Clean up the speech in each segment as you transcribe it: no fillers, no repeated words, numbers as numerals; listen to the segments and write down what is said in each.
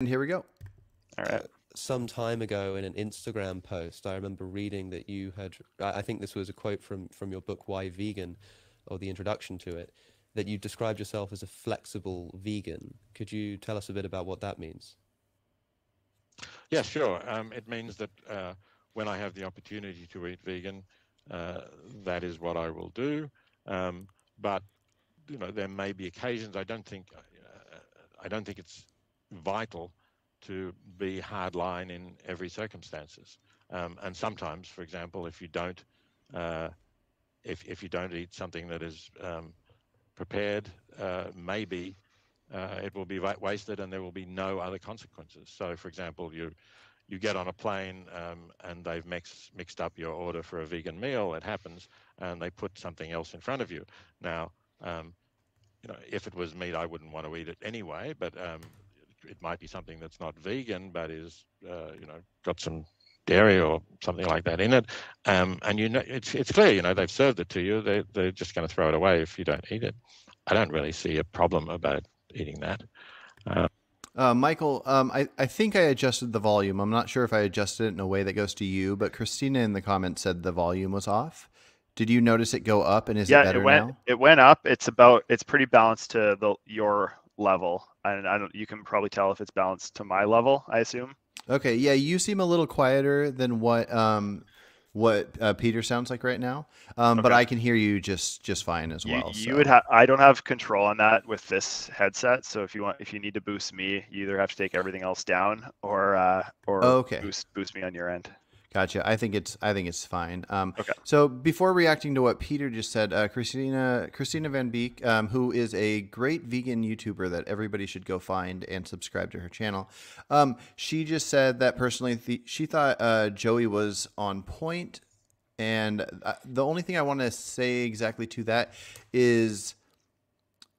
And here we go. All right. Some time ago in an Instagram post, I remember reading that you had, I think this was a quote from your book, Why Vegan, or the introduction to it, that you described yourself as a flexible vegan. Could you tell us a bit about what that means? Yeah, sure. It means that when I have the opportunity to eat vegan, that is what I will do. But there may be occasions. I don't think it's vital to be hardline in every circumstances. And sometimes, for example, if you don't if you don't eat something that is prepared, maybe it will be wasted and there will be no other consequences. So, for example, you get on a plane and they've mixed up your order for a vegan meal. It happens, and they put something else in front of you. Now, if it was meat, I wouldn't want to eat it anyway. But it might be something that's not vegan, but is got some dairy or something like that in it. And it's clear, they've served it to you. They're just going to throw it away if you don't eat it. I don't really see a problem about eating that. Michael, I think I adjusted the volume. I'm not sure if I adjusted it in a way that goes to you, but Christina in the comments said the volume was off. Did you notice it go up, and is it better now? It went up. It's pretty balanced to your level. And you can probably tell if it's balanced to my level, I assume. Okay, yeah, you seem a little quieter than what Peter sounds like right now, Okay. but I can hear you just fine as well. I don't have control on that with this headset. So if you need to boost me, you either have to take everything else down or okay. boost me on your end. Gotcha. I think it's fine. Okay. So before reacting to what Peter just said, Christina Van Beek, who is a great vegan YouTuber that everybody should go find and subscribe to her channel, she just said that personally she thought Joey was on point, and the only thing I want to say exactly to that is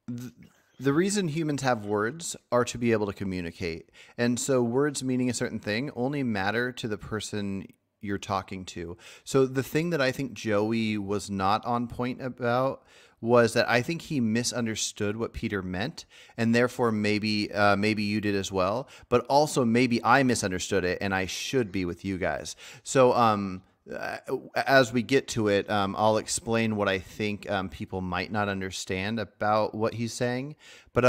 the reason humans have words are to be able to communicate. And so words meaning a certain thing only matter to the person you're talking to. So the thing that I think Joey was not on point about was that I think he misunderstood what Peter meant, and therefore maybe you did as well, but also maybe I misunderstood it and I should be with you guys. So as we get to it, I'll explain what I think people might not understand about what he's saying. But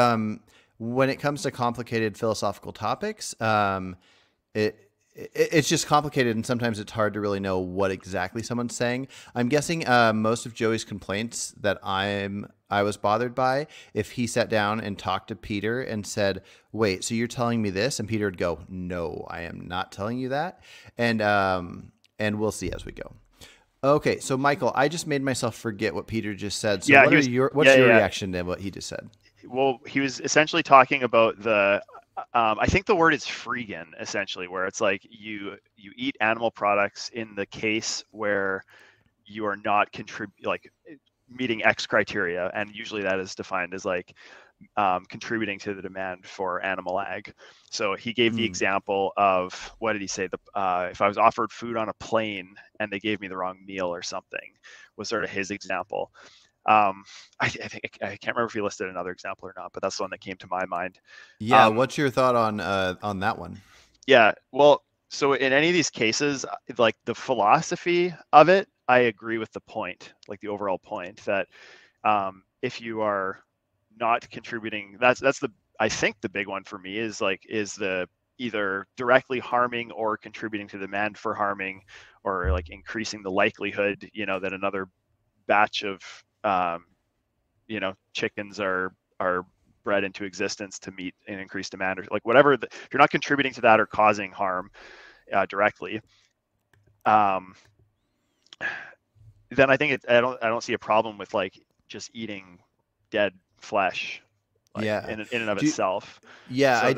when it comes to complicated philosophical topics, it's just complicated, and sometimes it's hard to really know what exactly someone's saying. I'm guessing most of Joey's complaints that I was bothered by, if he sat down and talked to Peter and said, "Wait, so you're telling me this?" and Peter would go, "No, I am not telling you that," and we'll see as we go. Okay, so Michael, I just made myself forget what Peter just said. So what's your reaction to what he just said? Well, he was essentially talking about the I think the word is freegan, essentially, where it's like you eat animal products in the case where you are not meeting X criteria, and usually that is defined as like contributing to the demand for animal ag. So he gave the example of, what did he say? If I was offered food on a plane and they gave me the wrong meal or something, was sort of his example. I think I can't remember if he listed another example or not, but that's the one that came to my mind. Yeah, what's your thought on that one? Yeah, well, so in any of these cases, like the philosophy of it, I agree with the point, like the overall point that if you are not contributing, I think the big one for me is the either directly harming or contributing to the demand for harming, or like increasing the likelihood, that another batch of chickens are bred into existence to meet an increased demand, or like whatever. If you're not contributing to that or causing harm directly, then I think I don't see a problem with like just eating dead flesh. In and of itself. Yeah, so I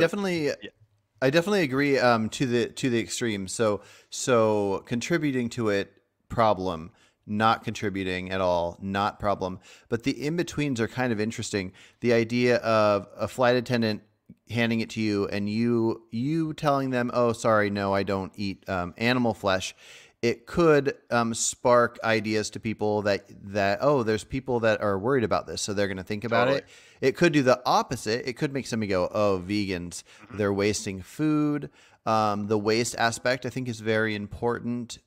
definitely agree to the extreme. So contributing to it, problem. Not contributing at all, not problem. But the in-betweens are kind of interesting. The idea of a flight attendant handing it to you and you telling them, "Oh, sorry, no, I don't eat animal flesh," it could spark ideas to people that oh, there's people that are worried about this, so they're going to think about Totally. it. It could do the opposite. It could make somebody go, oh, vegans, Mhm. they're wasting food. The waste aspect, I think, is very important.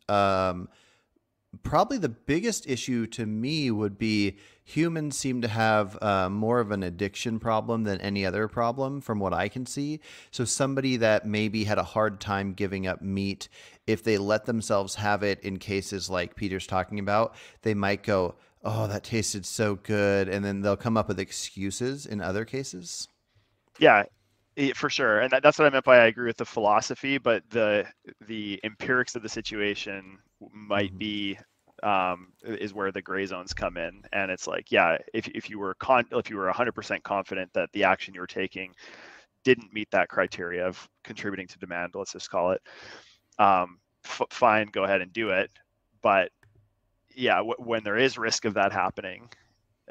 Probably the biggest issue to me would be humans seem to have more of an addiction problem than any other problem from what I can see. So somebody that maybe had a hard time giving up meat, if they let themselves have it in cases like Peter's talking about, they might go, oh, that tasted so good. And then they'll come up with excuses in other cases. Yeah, for sure. And that's what I meant by I agree with the philosophy, but the empirics of the situation might be is where the gray zones come in. And it's like, yeah, if you were 100% confident that the action you were taking didn't meet that criteria of contributing to demand, let's just call it, fine, go ahead and do it. But yeah, when there is risk of that happening,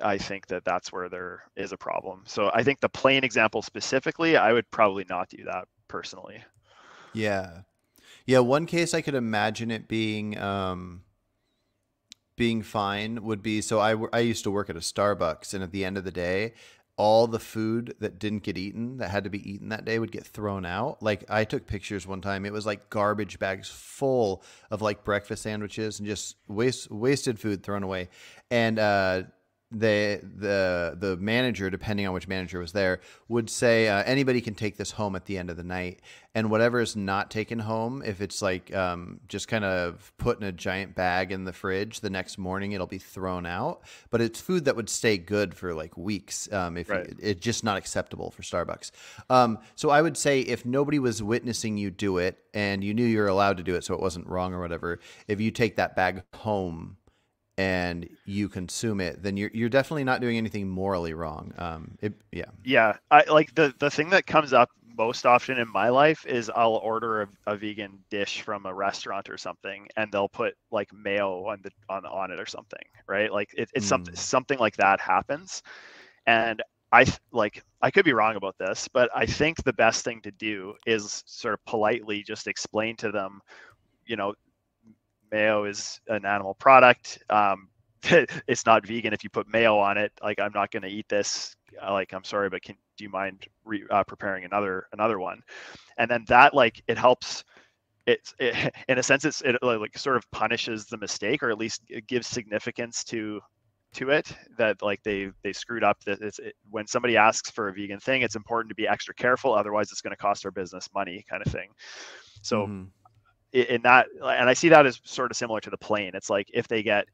I think that's where there is a problem. So I think the plane example specifically, I would probably not do that personally. Yeah. Yeah. One case I could imagine it being fine would be, so I used to work at a Starbucks, and at the end of the day, all the food that didn't get eaten, that had to be eaten that day, would get thrown out. Like, I took pictures one time. It was like garbage bags full of like breakfast sandwiches and just wasted food thrown away. And the manager, depending on which manager was there, would say anybody can take this home at the end of the night, and whatever is not taken home, if it's like just kind of put in a giant bag in the fridge, the next morning it'll be thrown out. But it's food that would stay good for like weeks. If Right. it's just not acceptable for Starbucks. So I would say if nobody was witnessing you do it and you knew you were allowed to do it, so it wasn't wrong or whatever, if you take that bag home and you consume it, then you're definitely not doing anything morally wrong. Yeah. Yeah, I like the thing that comes up most often in my life is I'll order a vegan dish from a restaurant or something, and they'll put like mayo on it or something, right? Like it's something like that happens, and I could be wrong about this, but I think the best thing to do is sort of politely just explain to them, you know, mayo is an animal product. It's not vegan if you put mayo on it. Like, I'm not going to eat this. Like, I'm sorry, but do you mind preparing another one? And then that, like, it helps. In a sense, it like sort of punishes the mistake, or at least it gives significance to it, that like they screwed up. That when somebody asks for a vegan thing, it's important to be extra careful. Otherwise, it's going to cost our business money, kind of thing. So in that, and I see that as sort of similar to the plane. It's like if they get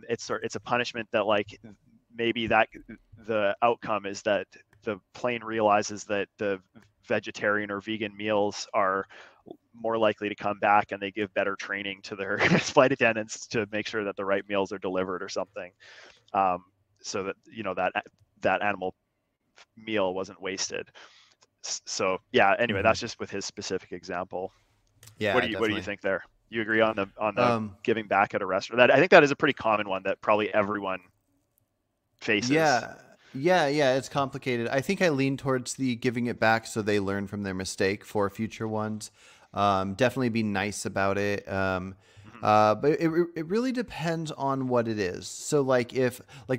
it's a punishment that, like, maybe that the outcome is that the plane realizes that the vegetarian or vegan meals are more likely to come back, and they give better training to their flight attendants to make sure that the right meals are delivered or something, so that, you know, that animal meal wasn't wasted. So yeah, anyway, that's just with his specific example. Yeah. What do Definitely. you think there? You agree on the giving back at a restaurant? That, I think that is a pretty common one that probably everyone faces. Yeah, it's complicated. I think I lean towards the giving it back so they learn from their mistake for future ones. Definitely be nice about it. But it really depends on what it is. So like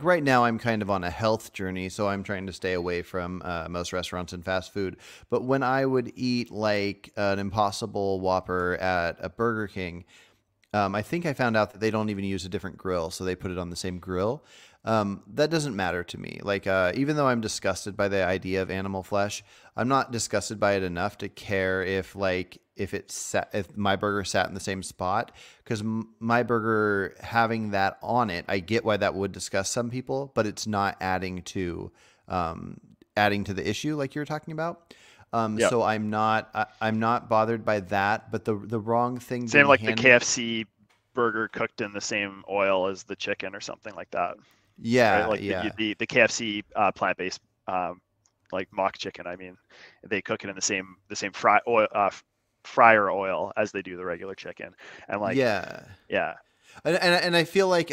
right now I'm kind of on a health journey, so I'm trying to stay away from most restaurants and fast food. But when I would eat like an Impossible Whopper at a Burger King, I think I found out that they don't even use a different grill, so they put it on the same grill. That doesn't matter to me. Like, even though I'm disgusted by the idea of animal flesh, I'm not disgusted by it enough to care if if my burger sat in the same spot, because my burger having that on it, I get why that would disgust some people, but it's not adding to the issue like you were talking about. So I'm not bothered by that, but the wrong thing. Same like the KFC burger cooked in the same oil as the chicken or something like that. Yeah, right? Like yeah. the KFC plant-based like mock chicken. I mean, they cook it in the same fryer oil as they do the regular chicken, and like yeah. yeah. And I feel like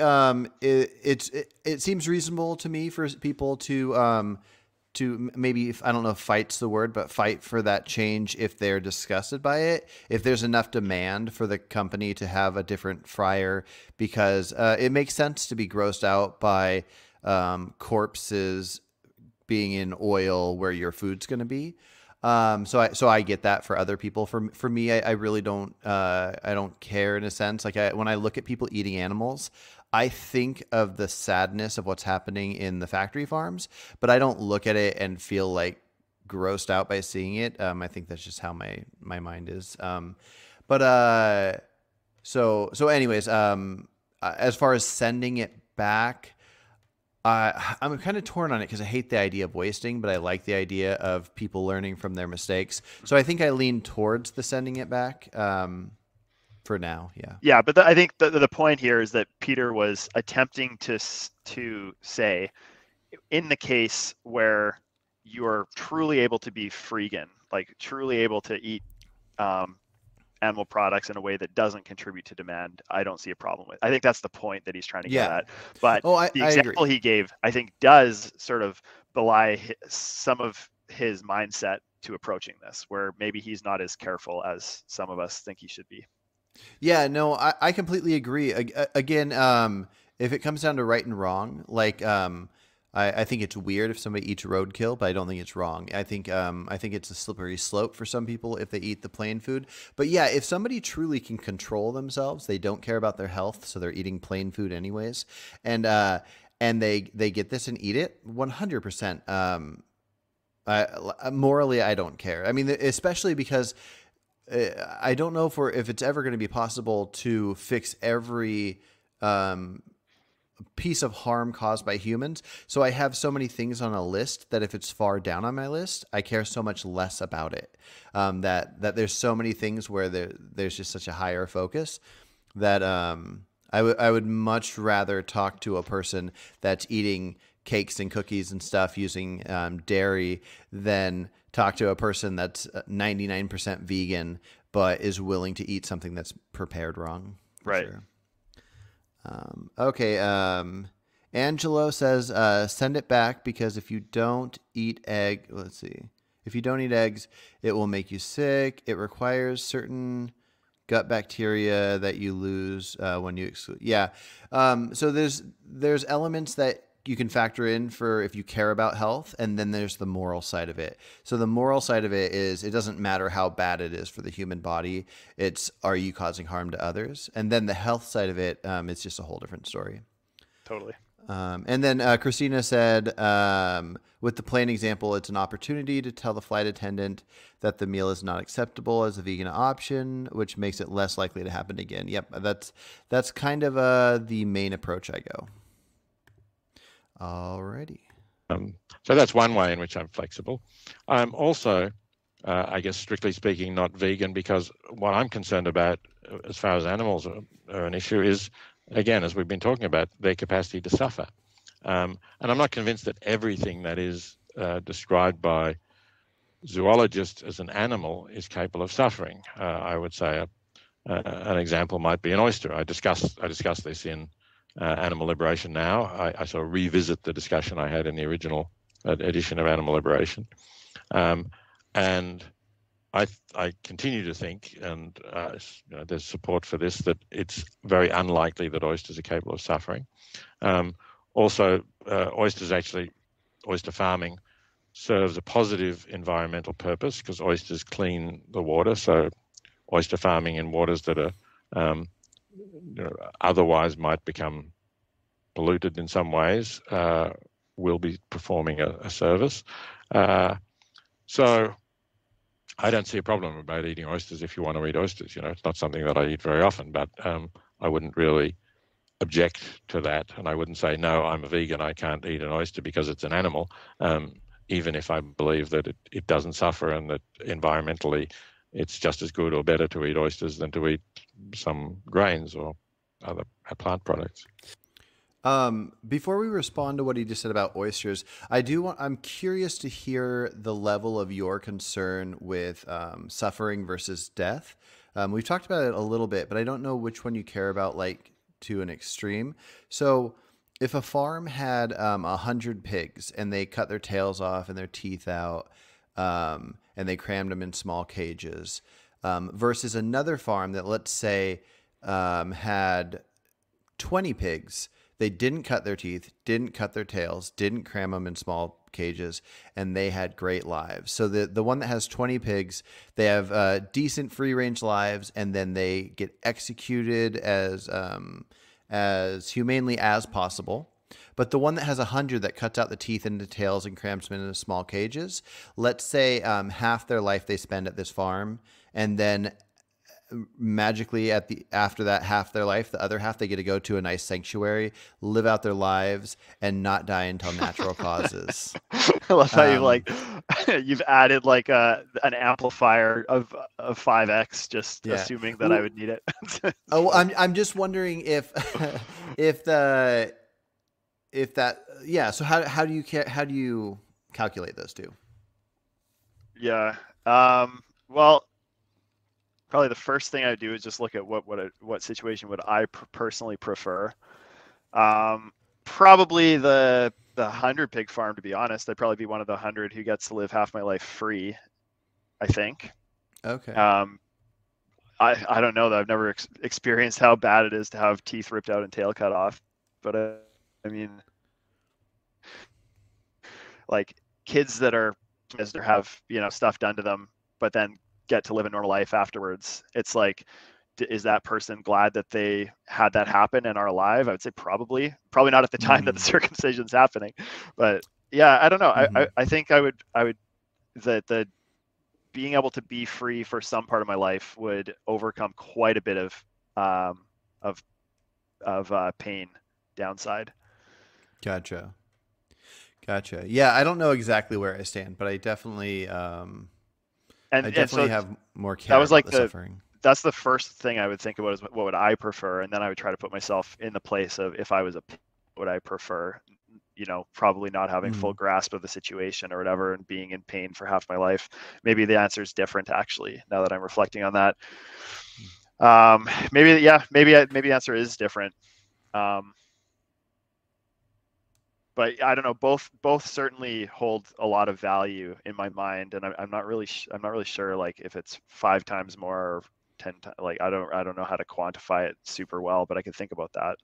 it seems reasonable to me for people to to maybe, I don't know if fight's the word, but fight for that change if they're disgusted by it, if there's enough demand for the company to have a different fryer, because it makes sense to be grossed out by corpses being in oil where your food's going to be. So I get that for other people. For me, I really don't, I don't care in a sense. Like when I look at people eating animals, I think of the sadness of what's happening in the factory farms, but I don't look at it and feel like grossed out by seeing it. I think that's just how my mind is. So anyways, as far as sending it back, I'm kind of torn on it because I hate the idea of wasting, but I like the idea of people learning from their mistakes. So I think I lean towards the sending it back for now. Yeah. Yeah, but I think the point here is that Peter was attempting to say, in the case where you are truly able to be freegan, like truly able to eat animal products in a way that doesn't contribute to demand, I don't see a problem with. I think that's the point that he's trying to get at. But the example he gave, I think, does sort of belie some of his mindset to approaching this, where maybe he's not as careful as some of us think he should be. Yeah, no, I completely agree. Again, if it comes down to right and wrong, like I think it's weird if somebody eats roadkill, but I don't think it's wrong. I think it's a slippery slope for some people if they eat the plain food. But yeah, if somebody truly can control themselves, they don't care about their health, so they're eating plain food anyways, and they get this and eat it 100%. Morally, I don't care. I mean, especially because I don't know if it's ever going to be possible to fix every piece of harm caused by humans. So I have so many things on a list that if it's far down on my list, I care so much less about it. That there's so many things where there's just such a higher focus that I would much rather talk to a person that's eating cakes and cookies and stuff using dairy than talk to a person that's 99% vegan but is willing to eat something that's prepared wrong. Right. Sure. Okay. Angelo says, send it back because if you don't eat if you don't eat eggs, it will make you sick. It requires certain gut bacteria that you lose when you exclude. Yeah. So there's elements that you can factor in for if you care about health, and then there's the moral side of it. So the moral side of it is it doesn't matter how bad it is for the human body. It's, are you causing harm to others? And then the health side of it, it's just a whole different story. Totally. And then Christina said, with the plain example, it's an opportunity to tell the flight attendant that the meal is not acceptable as a vegan option, which makes it less likely to happen again. Yep, that's kind of the main approach I go. Alrighty. So that's one way in which I'm flexible. I'm also, I guess, strictly speaking, not vegan, because what I'm concerned about as far as animals are an issue is, again, as we've been talking about, their capacity to suffer. And I'm not convinced that everything that is described by zoologists as an animal is capable of suffering. I would say an example might be an oyster. I discussed this in Animal Liberation Now. I sort of revisit the discussion I had in the original edition of Animal Liberation. And I continue to think, and there's support for this, that it's very unlikely that oysters are capable of suffering. Also, oyster farming serves a positive environmental purpose because oysters clean the water. So oyster farming in waters that are otherwise might become polluted in some ways will be performing a service. So I don't see a problem about eating oysters if you want to eat oysters. It's not something that I eat very often, but I wouldn't really object to that. And I wouldn't say, no, I'm a vegan, I can't eat an oyster because it's an animal, even if I believe that it doesn't suffer and that environmentally it's just as good or better to eat oysters than to eat some grains or other plant products. Before we respond to what he just said about oysters, I'm curious to hear the level of your concern with suffering versus death. We've talked about it a little bit, but I don't know which one you care about, like, to an extreme. So if a farm had 100 pigs and they cut their tails off and their teeth out, and they crammed them in small cages, versus another farm that, let's say, had 20 pigs. They didn't cut their teeth, didn't cut their tails, didn't cram them in small cages, and they had great lives. So the one that has 20 pigs, they have decent free range lives, and then they get executed as humanely as possible. But the one that has 100 that cuts out the teeth and the tails and cramps them into small cages, let's say half their life they spend at this farm, and then magically after that half their life, the other half they get to go to a nice sanctuary, live out their lives, and not die until natural causes. I love how you've added like an amplifier of 5x, just assuming that I would need it. I'm just wondering if that so how do you calculate those two? Yeah. Well, probably the first thing I would do is just look at what situation would I personally prefer. Probably the 100 pig farm, to be honest. I'd probably be one of the 100 who gets to live half my life free, I think. Okay. I don't know, though. I've never experienced how bad it is to have teeth ripped out and tail cut off. But I mean, like kids that have, stuff done to them, but then get to live a normal life afterwards. It's like, is that person glad that they had that happen and are alive? I would say probably not at the time that the circumcision's happening, but yeah, I don't know. I think I would the being able to be free for some part of my life would overcome quite a bit of pain downside. Gotcha. Yeah, I don't know exactly where I stand, but I definitely have more care about the suffering. That's the first thing I would think about is what would I prefer, and then I would try to put myself in the place of if I was a pig, what would I prefer? Probably not having full grasp of the situation or whatever, and being in pain for half my life. Maybe the answer is different, actually, now that I'm reflecting on that. Maybe the answer is different. But I don't know. Both certainly hold a lot of value in my mind, and I'm not really sure like if it's 5 times more or 10 times. Like I don't know how to quantify it super well, but I can think about that.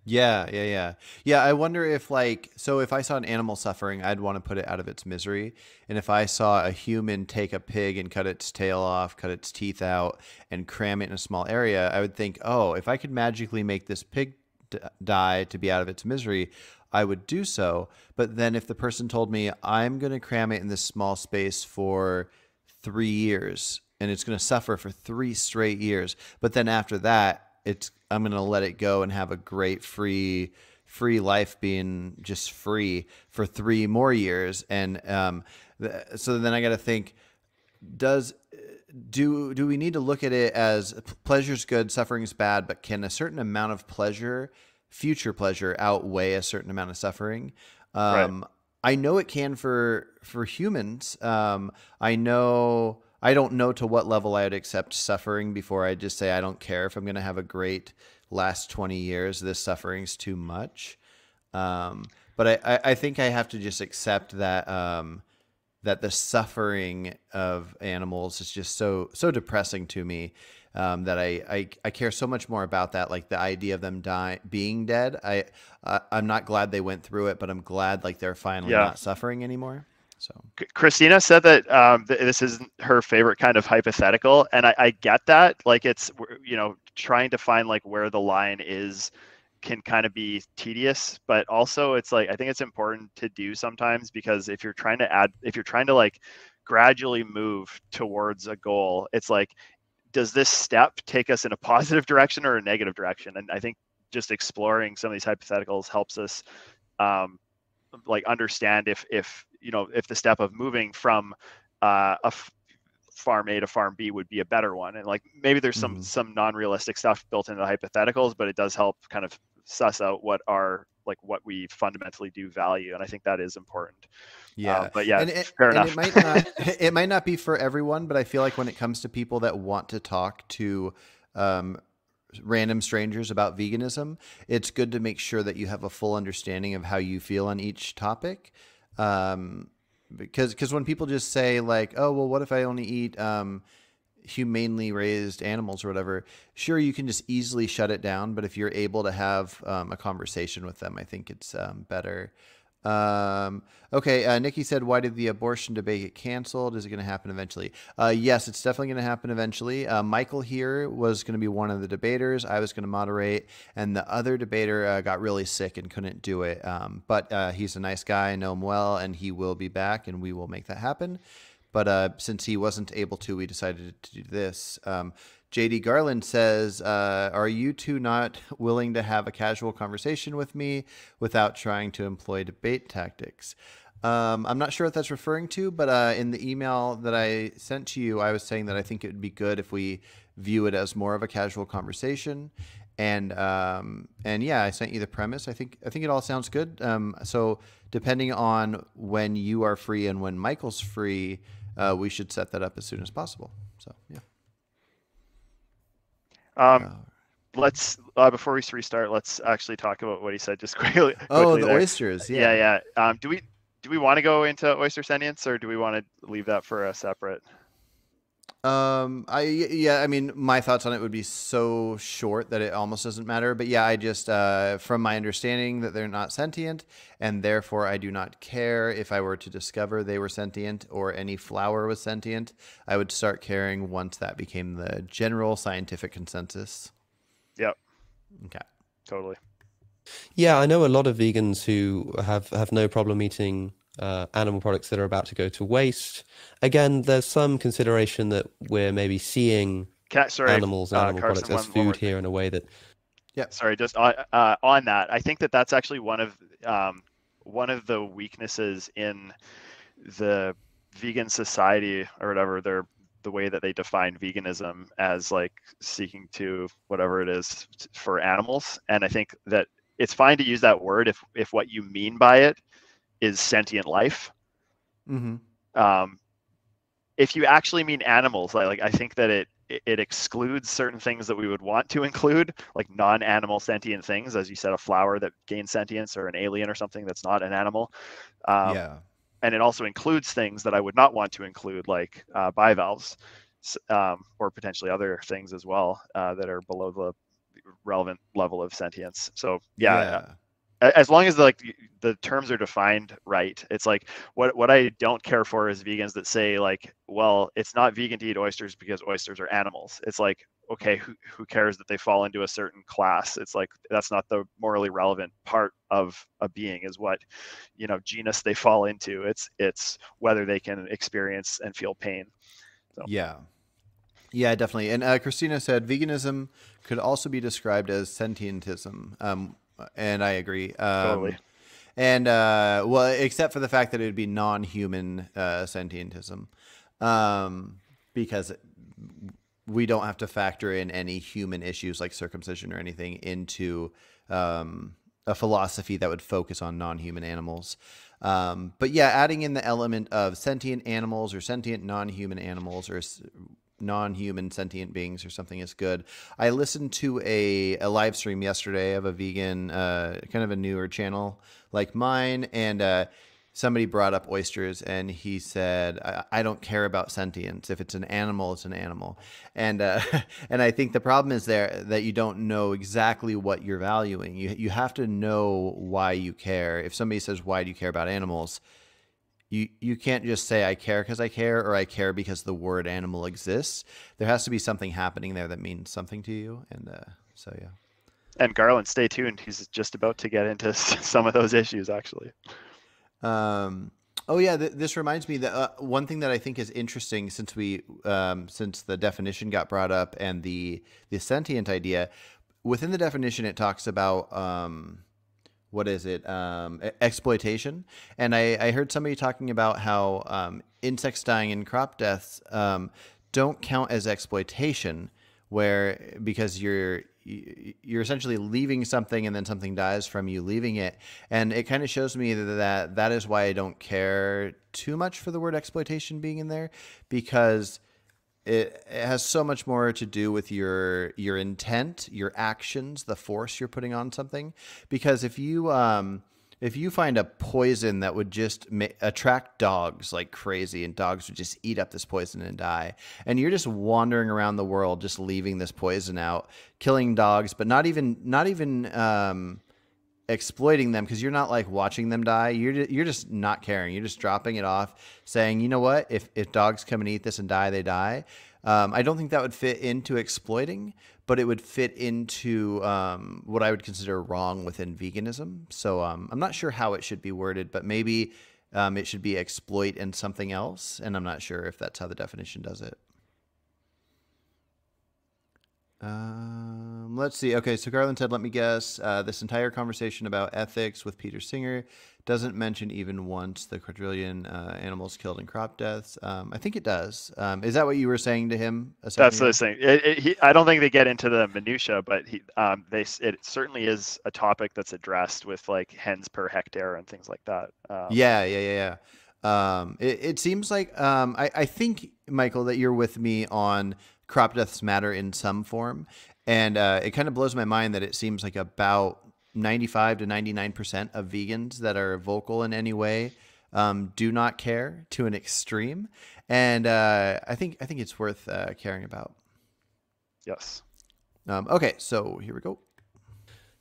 Yeah. I wonder if if I saw an animal suffering, I'd want to put it out of its misery, and if I saw a human take a pig and cut its tail off, cut its teeth out, and cram it in a small area, I would think, oh, if I could magically make this pig die to be out of its misery, I would do so. But then if the person told me I'm going to cram it in this small space for 3 years and it's going to suffer for 3 straight years, but then after that, I'm going to let it go and have a great free life being just free for 3 more years. And so then I got to think, do we need to look at it as pleasure's good, suffering's bad, but can a certain amount of future pleasure outweigh a certain amount of suffering? Right. I know it can for humans. I don't know to what level I would accept suffering before I just say I don't care if I'm going to have a great last 20 years. This suffering's too much. But I think I have to just accept that that the suffering of animals is just so depressing to me. That I care so much more about that, like the idea of them being dead. I'm not glad they went through it, but I'm glad they're finally not suffering anymore. So Christina said that this isn't her favorite kind of hypothetical, and I get that. Like it's trying to find where the line is can kind of be tedious, but also it's I think it's important to do sometimes, because if you're trying to gradually move towards a goal, it's does this step take us in a positive direction or a negative direction? And I think just exploring some of these hypotheticals helps us understand if the step of moving from farm A to farm B would be a better one. And maybe there's some non-realistic stuff built into the hypotheticals, but it does help kind of suss out what we fundamentally do value. And I think that is important. Yeah. But yeah, fair enough. It might not be for everyone, but I feel like when it comes to people that want to talk to random strangers about veganism, it's good to make sure that you have a full understanding of how you feel on each topic. Because when people just say like, oh, well, what if I only eat humanely raised animals or whatever, sure, you can just easily shut it down. But if you're able to have a conversation with them, I think it's better. Okay, Nikki said, why did the abortion debate get canceled? Is it going to happen eventually? Yes, it's definitely going to happen eventually. Michael here was going to be one of the debaters. I was going to moderate, and the other debater got really sick and couldn't do it. But he's a nice guy. I know him well, and he will be back, and we will make that happen. But since he wasn't able to, we decided to do this. JD Garland says, are you two not willing to have a casual conversation with me without trying to employ debate tactics? I'm not sure what that's referring to, but in the email that I sent to you, I was saying that I think it would be good if we view it as more of a casual conversation. And yeah, I sent you the premise. I think it all sounds good. So depending on when you are free and when Michael's free, we should set that up as soon as possible. So yeah. Let's before we restart, let's actually talk about what he said just quickly. Oh, the there. oysters. Yeah. Yeah. Do we want to go into oyster sentience, or do we want to leave that for a separate? I mean, my thoughts on it would be so short that it almost doesn't matter. But yeah, I just, from my understanding that they're not sentient, and therefore I do not care if I were to discover they were sentient or any flower was sentient. I would start caring once that became the general scientific consensus. Yep. Okay. Totally. Yeah, I know a lot of vegans who have no problem eating animal products that are about to go to waste. Again, there's some consideration that we're maybe seeing animal products as food here in a way that. Yeah. Sorry, just on that, I think that's actually one of the weaknesses in the vegan society or whatever. The way that they define veganism as like seeking to whatever it is for animals, and I think that it's fine to use that word if what you mean by it is sentient life. Mm-hmm. If you actually mean animals, I think that it excludes certain things that we would want to include, like non-animal sentient things, as you said, a flower that gains sentience, or an alien or something that's not an animal. Yeah. And it also includes things that I would not want to include, like bivalves, or potentially other things as well that are below the relevant level of sentience. So yeah. As long as the terms are defined right. It's like what I don't care for is vegans that say like, well, it's not vegan to eat oysters because oysters are animals. It's like, okay, who cares that they fall into a certain class? It's like, that's not the morally relevant part of a being, is what, genus they fall into. It's whether they can experience and feel pain. So. Yeah, definitely. And Christina said veganism could also be described as sentientism. And I agree. Totally. And well, except for the fact that it would be non-human sentientism, because we don't have to factor in any human issues like circumcision or anything into a philosophy that would focus on non-human animals. But yeah, adding in the element of sentient animals or sentient non-human animals or non-human sentient beings or something is good. I listened to a live stream yesterday of a vegan, kind of a newer channel like mine, and somebody brought up oysters, and he said, I don't care about sentience. If it's an animal, it's an animal. And and I think the problem is there that you don't know exactly what you're valuing. You have to know why you care. If somebody says, why do you care about animals? You can't just say I care because I care, or I care because the word animal exists. There has to be something happening there that means something to you. And so, yeah. And Garland, stay tuned. He's just about to get into some of those issues, actually. Oh yeah, this reminds me that one thing that I think is interesting, since since the definition got brought up and the sentient idea, within the definition it talks about what is it? Exploitation. And I heard somebody talking about how insects dying in crop deaths don't count as exploitation, because you're essentially leaving something and then something dies from you leaving it. And it kind of shows me that is why I don't care too much for the word exploitation being in there, because it has so much more to do with your intent, your actions, the force you're putting on something. Because if you find a poison that would just attract dogs like crazy, and dogs would just eat up this poison and die, and you're just wandering around the world just leaving this poison out, killing dogs, but not even exploiting them, because you're not like watching them die. You're just not caring. You're just dropping it off, saying, you know what, if dogs come and eat this and die, they die. I don't think that would fit into exploiting, but it would fit into what I would consider wrong within veganism. So I'm not sure how it should be worded, but maybe it should be exploit and something else, and I'm not sure if that's how the definition does it. Let's see. Okay, so Garland said, let me guess. This entire conversation about ethics with Peter Singer doesn't mention even once the quadrillion animals killed in crop deaths. I think it does. Is that what you were saying to him? That's the thing. I don't think they get into the minutia, but it certainly is a topic that's addressed with like hens per hectare and things like that. Yeah. It seems like I think, Michael, that you're with me on crop deaths matter in some form. And it kind of blows my mind that it seems like about 95 to 99% of vegans that are vocal in any way do not care to an extreme. And I think it's worth caring about. Yes. Okay, so here we go.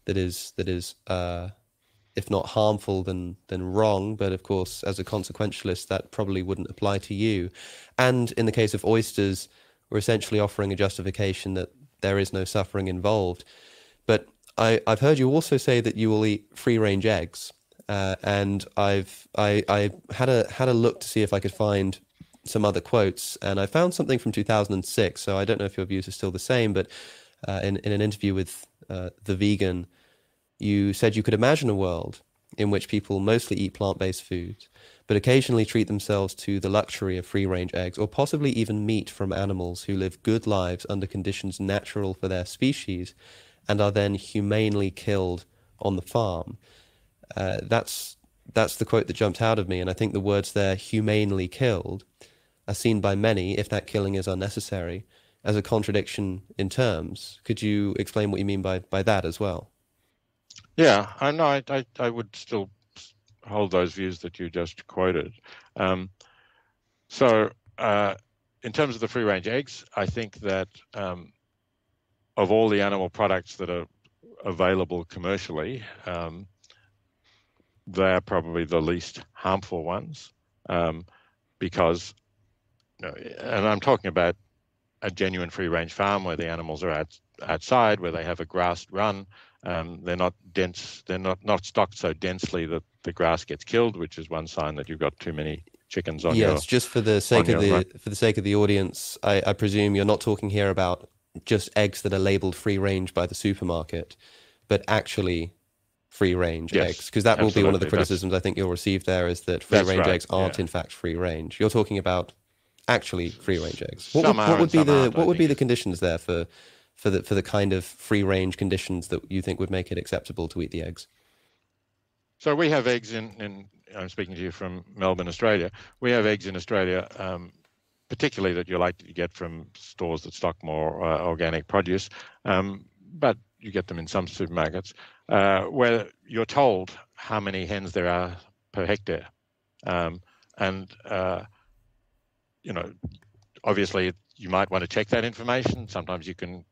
That is if not harmful, then wrong. But of course, as a consequentialist, that probably wouldn't apply to you. And in the case of oysters, we're essentially offering a justification that there is no suffering involved. But I've heard you also say that you will eat free-range eggs, and I had a look to see if I could find some other quotes, and I found something from 2006. So I don't know if your views are still the same, but in an interview with The Vegan, you said you could imagine a world in which people mostly eat plant-based foods, but occasionally treat themselves to the luxury of free-range eggs, or possibly even meat from animals who live good lives under conditions natural for their species, and are then humanely killed on the farm. That's the quote that jumped out of me, and I think the words there, humanely killed, are seen by many, if that killing is unnecessary, as a contradiction in terms. Could you explain what you mean by that as well? Yeah, I know. I would still hold those views that you just quoted. So in terms of the free-range eggs, I think that of all the animal products that are available commercially, they're probably the least harmful ones, because, and I'm talking about a genuine free-range farm where the animals are outside, where they have a grass run. They're not dense. They're not stocked so densely that the grass gets killed, which is one sign that you've got too many chickens on your. Yes, just for the sake of the audience, I presume you're not talking here about just eggs that are labeled free range by the supermarket, but actually free range eggs, because that will be one of the criticisms I think you'll receive there, is that free range eggs aren't in fact free range. You're talking about actually free range eggs. What would be the conditions there for the kind of free range conditions that you think would make it acceptable to eat the eggs? So we have eggs in I'm speaking to you from Melbourne, Australia. We have eggs in Australia, particularly that you're likely to get from stores that stock more organic produce, but you get them in some supermarkets, where you're told how many hens there are per hectare. Obviously you might want to check that information. Sometimes you can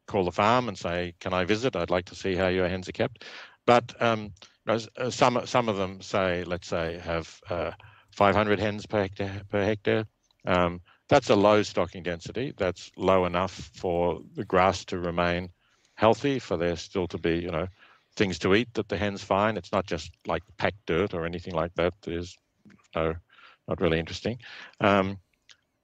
call the farm and say, can I visit? I'd like to see how your hens are kept. But some of them say, let's say, have 500 hens per hectare. That's a low stocking density. That's low enough for the grass to remain healthy, for there still to be, things to eat that the hens find. It's not just like packed dirt or anything like that. There's not really interesting.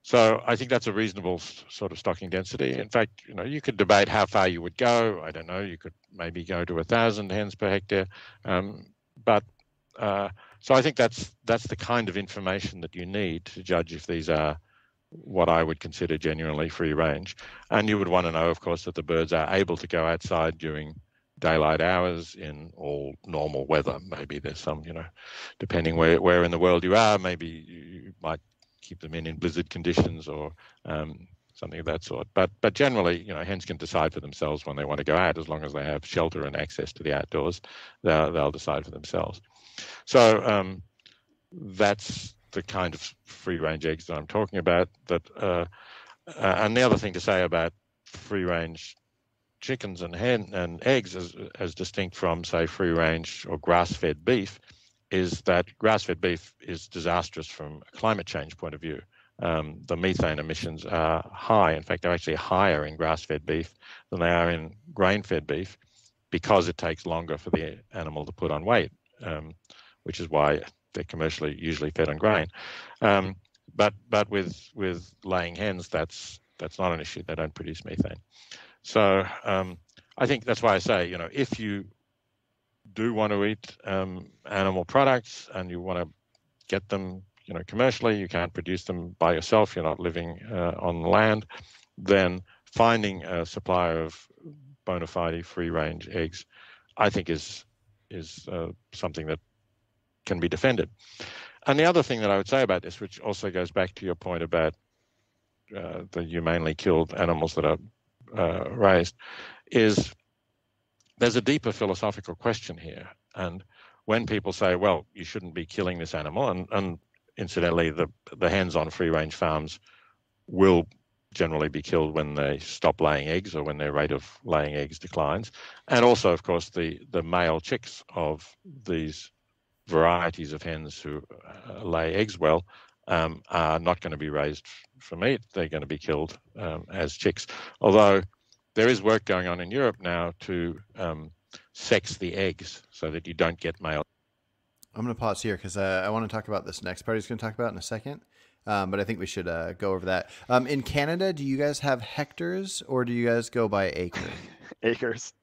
So I think that's a reasonable sort of stocking density. In fact, you could debate how far you would go. I don't know. You could maybe go to 1,000 hens per hectare. So I think that's the kind of information that you need to judge if these are what I would consider genuinely free range. And you would want to know, of course, that the birds are able to go outside during daylight hours in all normal weather. Maybe there's some, depending where in the world you are, maybe you might keep them in blizzard conditions or something of that sort. But generally, hens can decide for themselves when they want to go out, as long as they have shelter and access to the outdoors. They'll decide for themselves. So that's the kind of free-range eggs that I'm talking about. And the other thing to say about free-range chickens and eggs, as distinct from, say, free-range or grass-fed beef, is that grass-fed beef is disastrous from a climate change point of view. The methane emissions are high. In fact, they're actually higher in grass-fed beef than they are in grain-fed beef, because it takes longer for the animal to put on weight, which is why they're commercially usually fed on grain. But with laying hens, that's not an issue. They don't produce methane. So I think that's why I say, if you do want to eat animal products and you want to get them, commercially, you can't produce them by yourself, you're not living on land, then finding a supplier of bona fide free-range eggs, I think is something that can be defended. And the other thing that I would say about this, which also goes back to your point about the humanely killed animals that are raised, is there's a deeper philosophical question here. And when people say, well, you shouldn't be killing this animal, and incidentally, the hens on free-range farms will generally be killed when they stop laying eggs or when their rate of laying eggs declines. And also, of course, the male chicks of these varieties of hens who lay eggs well are not going to be raised for meat. They're going to be killed as chicks. Although there is work going on in Europe now to sex the eggs so that you don't get male. I'm going to pause here because I want to talk about this next part he's going to talk about in a second. But I think we should go over that. In Canada, do you guys have hectares or do you guys go by acre? Acres.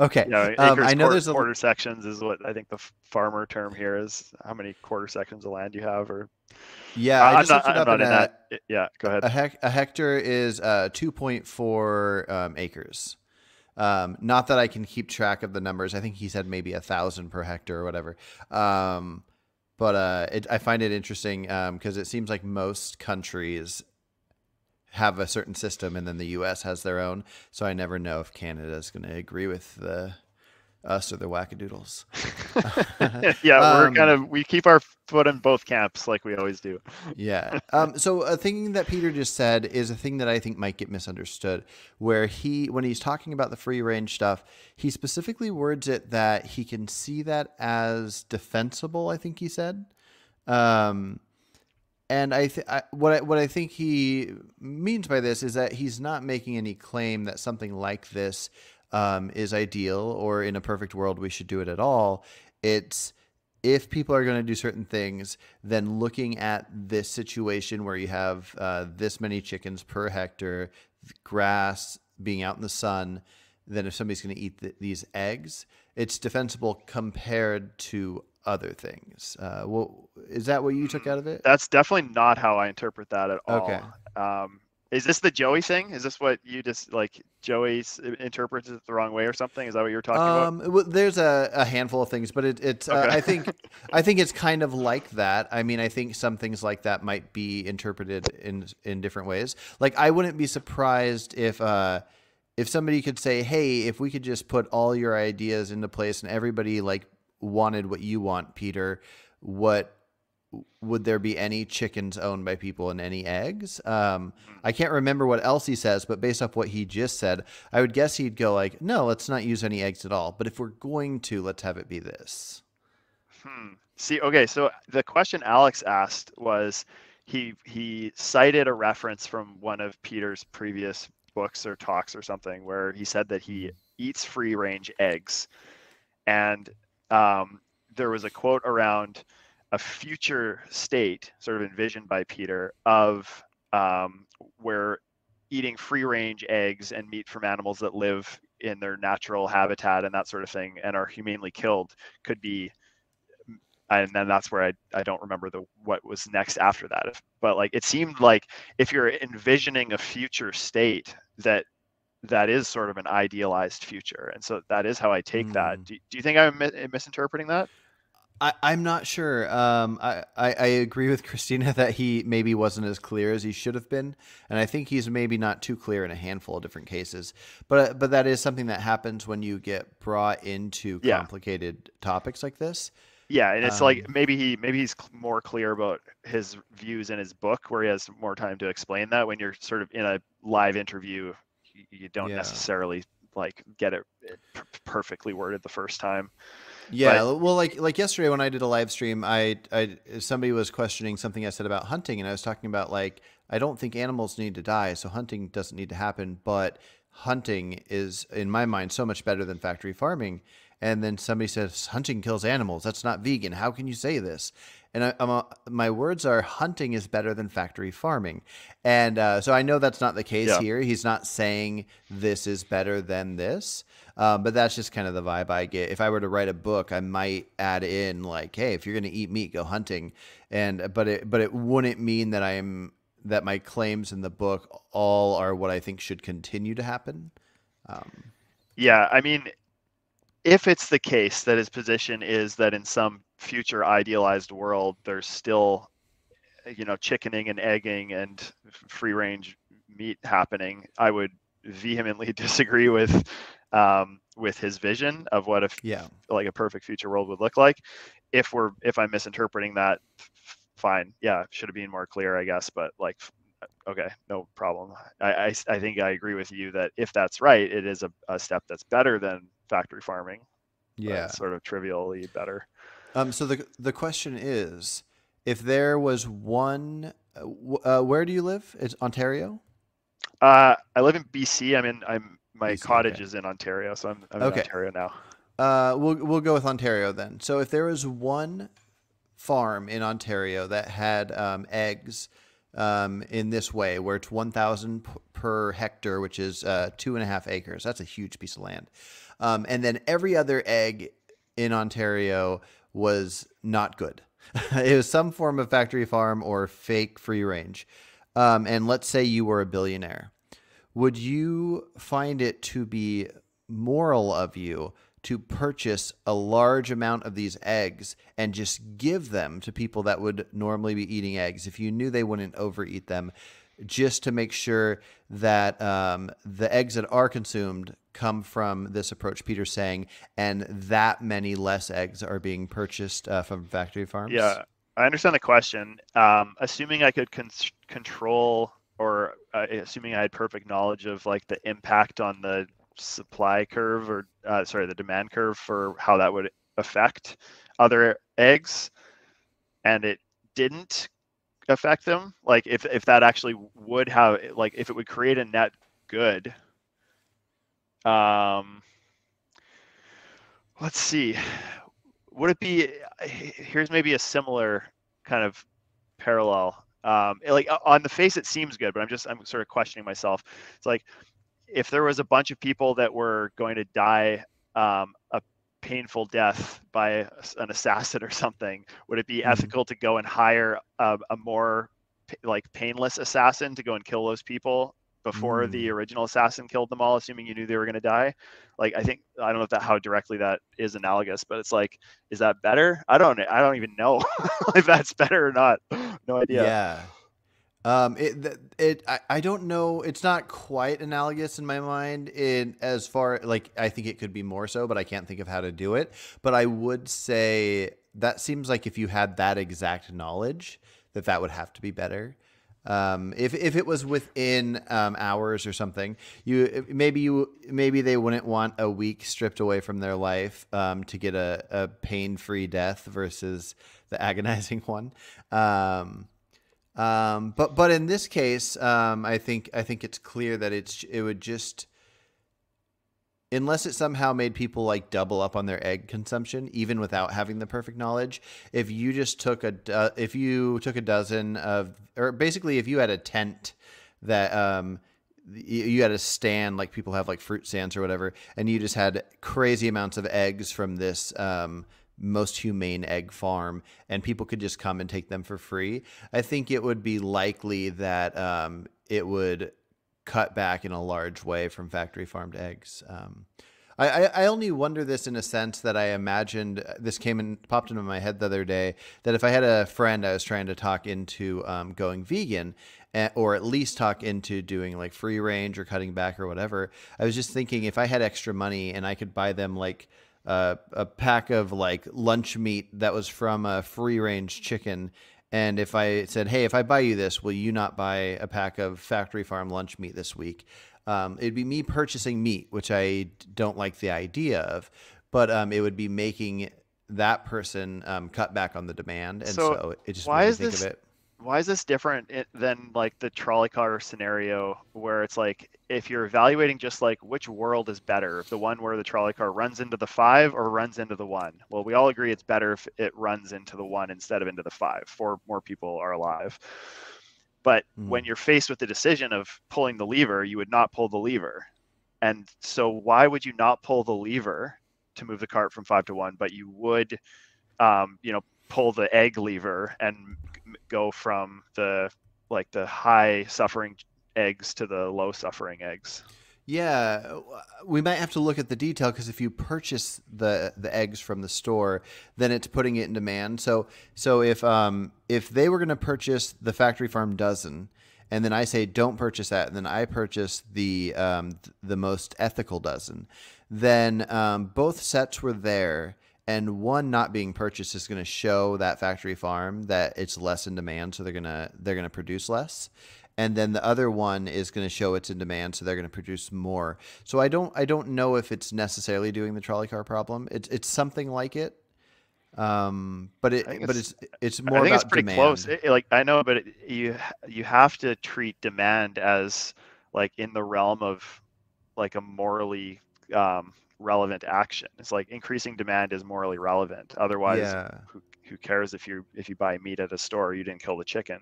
Okay. Yeah, acres, I know there's quarter sections is what I think the farmer term here is. How many quarter sections of land you have, or yeah, I just looked it up. I'm not in that. Yeah, go ahead. A hectare is 2.4 acres. Not that I can keep track of the numbers. I think he said maybe 1,000 per hectare or whatever. But I find it interesting because it seems like most countries have a certain system, and then the U.S. has their own. So I never know if Canada is going to agree with us or the wackadoodles. Yeah, we keep our foot in both camps like we always do. Yeah. So a thing that Peter just said is a thing that I think might get misunderstood, where when he's talking about the free range stuff, he specifically words it that he can see that as defensible, I think he said. And what I think he means by this is that he's not making any claim that something like this is ideal, or in a perfect world we should do it at all. It's, if people are going to do certain things, then looking at this situation where you have this many chickens per hectare, grass being out in the sun, then if somebody's going to eat these eggs, it's defensible compared to other things. Well, is that what you took out of it? That's definitely not how I interpret that at all. Okay. Is this the Joey thing? Is this what you just like Joey interprets it the wrong way or something? Is that what you're talking about? Well, there's a handful of things, but it's okay. I think it's kind of like that. I mean, I think some things like that might be interpreted in different ways. Like, I wouldn't be surprised if somebody could say, hey, if we could just put all your ideas into place and everybody like wanted what you want, Peter, would there be any chickens owned by people and any eggs? I can't remember what else he says, but based off what he just said, I would guess he'd go like, no, let's not use any eggs at all. But if we're going to, let's have it be this. See, okay, so the question Alex asked was, he cited a reference from one of Peter's previous books or talks or something where he said that he eats free range eggs. And there was a quote around a future state sort of envisioned by Peter of where eating free range eggs and meat from animals that live in their natural habitat and that sort of thing and are humanely killed could be, and then that's where I don't remember what was next after that. But like, it seemed like if you're envisioning a future state that is sort of an idealized future. And so that is how I take that. Do you think I'm misinterpreting that? I'm not sure. I agree with Christina that he maybe wasn't as clear as he should have been, and I think he's maybe not too clear in a handful of different cases. But that is something that happens when you get brought into Yeah. complicated topics like this. Yeah, and it's like Um, maybe he's more clear about his views in his book, where he has more time to explain that. When you're sort of in a live interview, you don't yeah. necessarily like get it perfectly worded the first time. Yeah, But well, like yesterday when I did a live stream, I somebody was questioning something I said about hunting, and I was talking about like I don't think animals need to die, so hunting doesn't need to happen. But hunting is, in my mind, so much better than factory farming. And then somebody says hunting kills animals. That's not vegan. How can you say this? And my words are hunting is better than factory farming. And so I know that's not the case yeah, here. He's not saying this is better than this. But that's just kind of the vibe I get. If I were to write a book, I might add in like, "Hey, if you're going to eat meat, go hunting," but it wouldn't mean that my claims in the book all are what I think should continue to happen. yeah. I mean, if it's the case that his position is that in some future idealized world, there's still, chickening and egging and free range meat happening, I would vehemently disagree with his vision of what Yeah, like a perfect future world would look like. If I'm misinterpreting that, fine. Yeah, should have been more clear, I guess. But like, okay, no problem. I think I agree with you that if that's right, it is a step that's better than factory farming. But yeah. it's sort of trivially better. So the question is, if there was one, where do you live? It's Ontario. I live in BC. My BC. Okay. cottage is in Ontario, so I'm in Okay. Ontario now. We'll go with Ontario then. So if there was one farm in Ontario that had eggs in this way, where it's 1,000 per hectare, which is 2.5 acres. That's a huge piece of land. And then every other egg in Ontario was not good. It was some form of factory farm or fake free range. And let's say you were a billionaire. Would you find it to be moral of you to purchase a large amount of these eggs and just give them to people that would normally be eating eggs if you knew they wouldn't overeat them, just to make sure that the eggs that are consumed come from this approach Peter's saying, and that many less eggs are being purchased from factory farms? Yeah, I understand the question. Assuming I could control, or assuming I had perfect knowledge of like the impact on the supply curve, or the demand curve, for how that would affect other eggs, and it didn't affect them, like if that actually would have, like if it would create a net good. Let's see, would it be, here's maybe a similar kind of parallel. Like on the face it seems good, but I'm sort of questioning myself. It's like, if there was a bunch of people that were going to die a painful death by an assassin or something, would it be ethical to go and hire a more like painless assassin to go and kill those people before the original assassin killed them all, assuming you knew they were going to die? Like, I don't know how directly that is analogous, but it's like, is that better? I don't even know if that's better or not. No idea. Yeah. I don't know. It's not quite analogous in my mind in as far, like, I think it could be more so, but I can't think of how to do it. But I would say that seems like if you had that exact knowledge, that would have to be better. If it was within hours or something, maybe they wouldn't want a week stripped away from their life to get a pain-free death versus the agonizing one. But in this case, I think it's clear that it would just, unless it somehow made people like double up on their egg consumption, even without having the perfect knowledge. If you just took a dozen of, or basically if you had a tent that you had a stand like people have like fruit stands or whatever, and you just had crazy amounts of eggs from this most humane egg farm, and people could just come and take them for free, I think it would be likely that it would cut back in a large way from factory farmed eggs. I only wonder this in a sense that I imagined this popped into my head the other day, that if I had a friend I was trying to talk into going vegan, or at least talk into doing like free range or cutting back or whatever, I was just thinking if I had extra money and I could buy them like a pack of like lunch meat that was from a free range chicken. And if I said, hey, if I buy you this, will you not buy a pack of factory farm lunch meat this week? It'd be me purchasing meat, which I don't like the idea of, but it would be making that person cut back on the demand. And so it just made me think of it. Why is this different than like the trolley car scenario where it's like, if you're evaluating just like which world is better, the one where the trolley car runs into the 5 or runs into the 1? Well, we all agree it's better if it runs into the 1 instead of into the 5. 4 more people are alive. But when you're faced with the decision of pulling the lever, you would not pull the lever. And so why would you not pull the lever to move the cart from 5 to 1, but you would, pull the egg lever and go from the high suffering eggs to the low suffering eggs? Yeah, we might have to look at the detail, because if you purchase the eggs from the store, then it's putting it in demand. So if they were going to purchase the factory farm dozen, and then I say don't purchase that, and then I purchase the most ethical dozen, then both sets were there, and one not being purchased is going to show that factory farm that it's less in demand, so they're gonna produce less. And then the other one is going to show it's in demand, so they're going to produce more. So I don't know if it's necessarily doing the trolley car problem. It's something like it, but it's more I think about it's pretty demand. close. I know, but you have to treat demand as like in the realm of like a morally relevant action. It's like increasing demand is morally relevant. Otherwise, Yeah. who cares if you buy meat at a store, you didn't kill the chicken.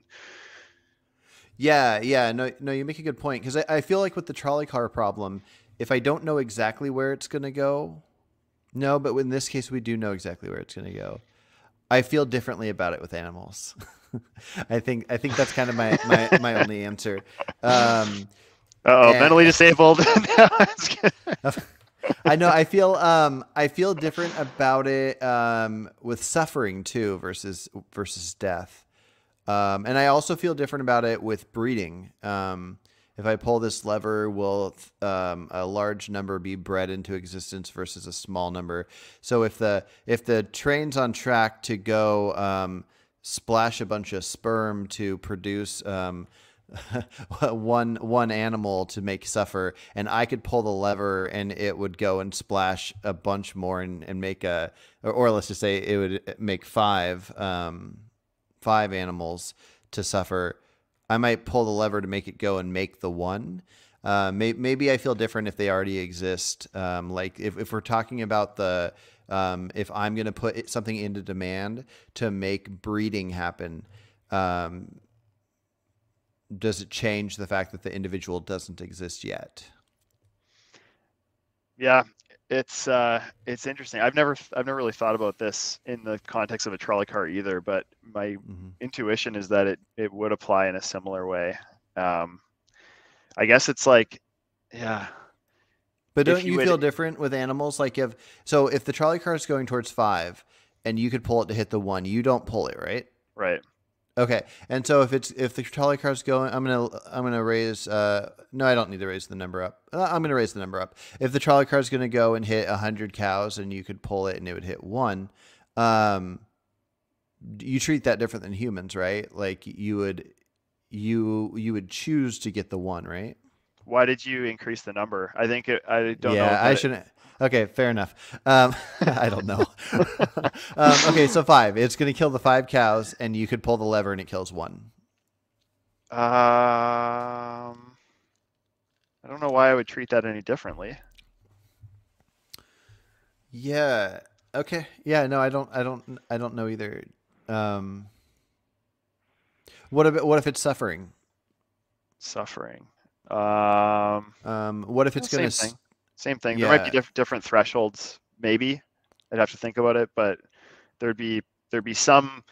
Yeah. No, you make a good point, because I feel like with the trolley car problem, if I don't know exactly where it's going to go, no, but in this case, we do know exactly where it's going to go. I feel differently about it with animals. I think that's kind of my only answer. Mentally disabled. I know. I feel different about it with suffering too versus death. And I also feel different about it with breeding. If I pull this lever, will a large number be bred into existence versus a small number? So if the train's on track to go splash a bunch of sperm to produce one animal to make suffer, and I could pull the lever and it would go and splash a bunch more and make or let's just say it would make 5 animals to suffer, I might pull the lever to make it go and make the 1. Maybe I feel different if they already exist. Like if we're talking about if I'm going to put something into demand to make breeding happen, does it change the fact that the individual doesn't exist yet? Yeah, it's interesting. I've never really thought about this in the context of a trolley car either, but my intuition is that it would apply in a similar way. I guess it's like, yeah. But don't you feel different with animals? Like if the trolley car is going towards 5 and you could pull it to hit the 1, you don't pull it, right? Right. Okay. And so if the trolley car is going, I'm gonna raise. No, I don't need to raise the number up. I'm gonna raise the number up. If the trolley car is gonna go and hit 100 cows and you could pull it and it would hit 1, you treat that different than humans, right? Like you would choose to get the 1, right? Why did you increase the number? I don't know. Yeah, I shouldn't. Okay, fair enough. I don't know. Okay, so 5. It's going to kill the 5 cows, and you could pull the lever, and it kills 1. I don't know why I would treat that any differently. Yeah. Okay. Yeah. No, I don't know either. What if it's suffering? Suffering. What if it's going to? Same thing. Yeah. There might be different thresholds. Maybe I'd have to think about it, but there'd be some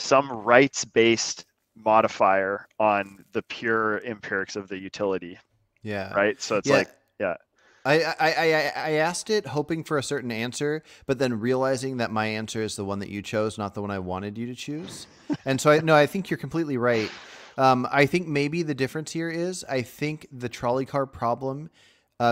rights-based modifier on the pure empirics of the utility. Yeah. Right. So it's like, yeah. I asked it hoping for a certain answer, but then realizing that my answer is the one that you chose, not the one I wanted you to choose. And so I think you're completely right. I think maybe the difference here is I think the trolley car problem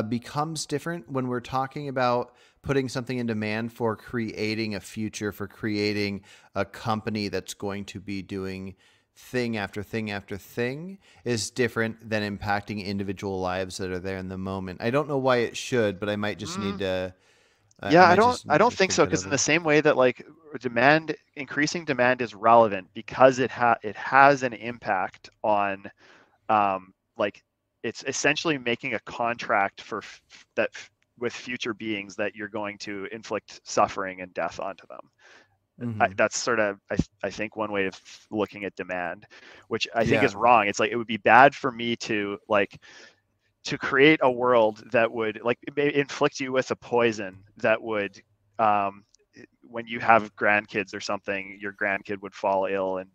becomes different when we're talking about putting something in demand for creating a future, for creating a company that's going to be doing thing after thing after thing, is different than impacting individual lives that are there in the moment. I don't know why it should, but I might just need to. I Yeah, might just I need don't to think think so, that because in over. the same way that like increasing demand is relevant because it has an impact on like it's essentially making a contract for with future beings that you're going to inflict suffering and death onto them. Mm-hmm. That's sort of I think one way of looking at demand, which I think Yeah. is wrong. It's like it would be bad for me to create a world that would like inflict you with a poison that would when you have grandkids or something, your grandkid would fall ill and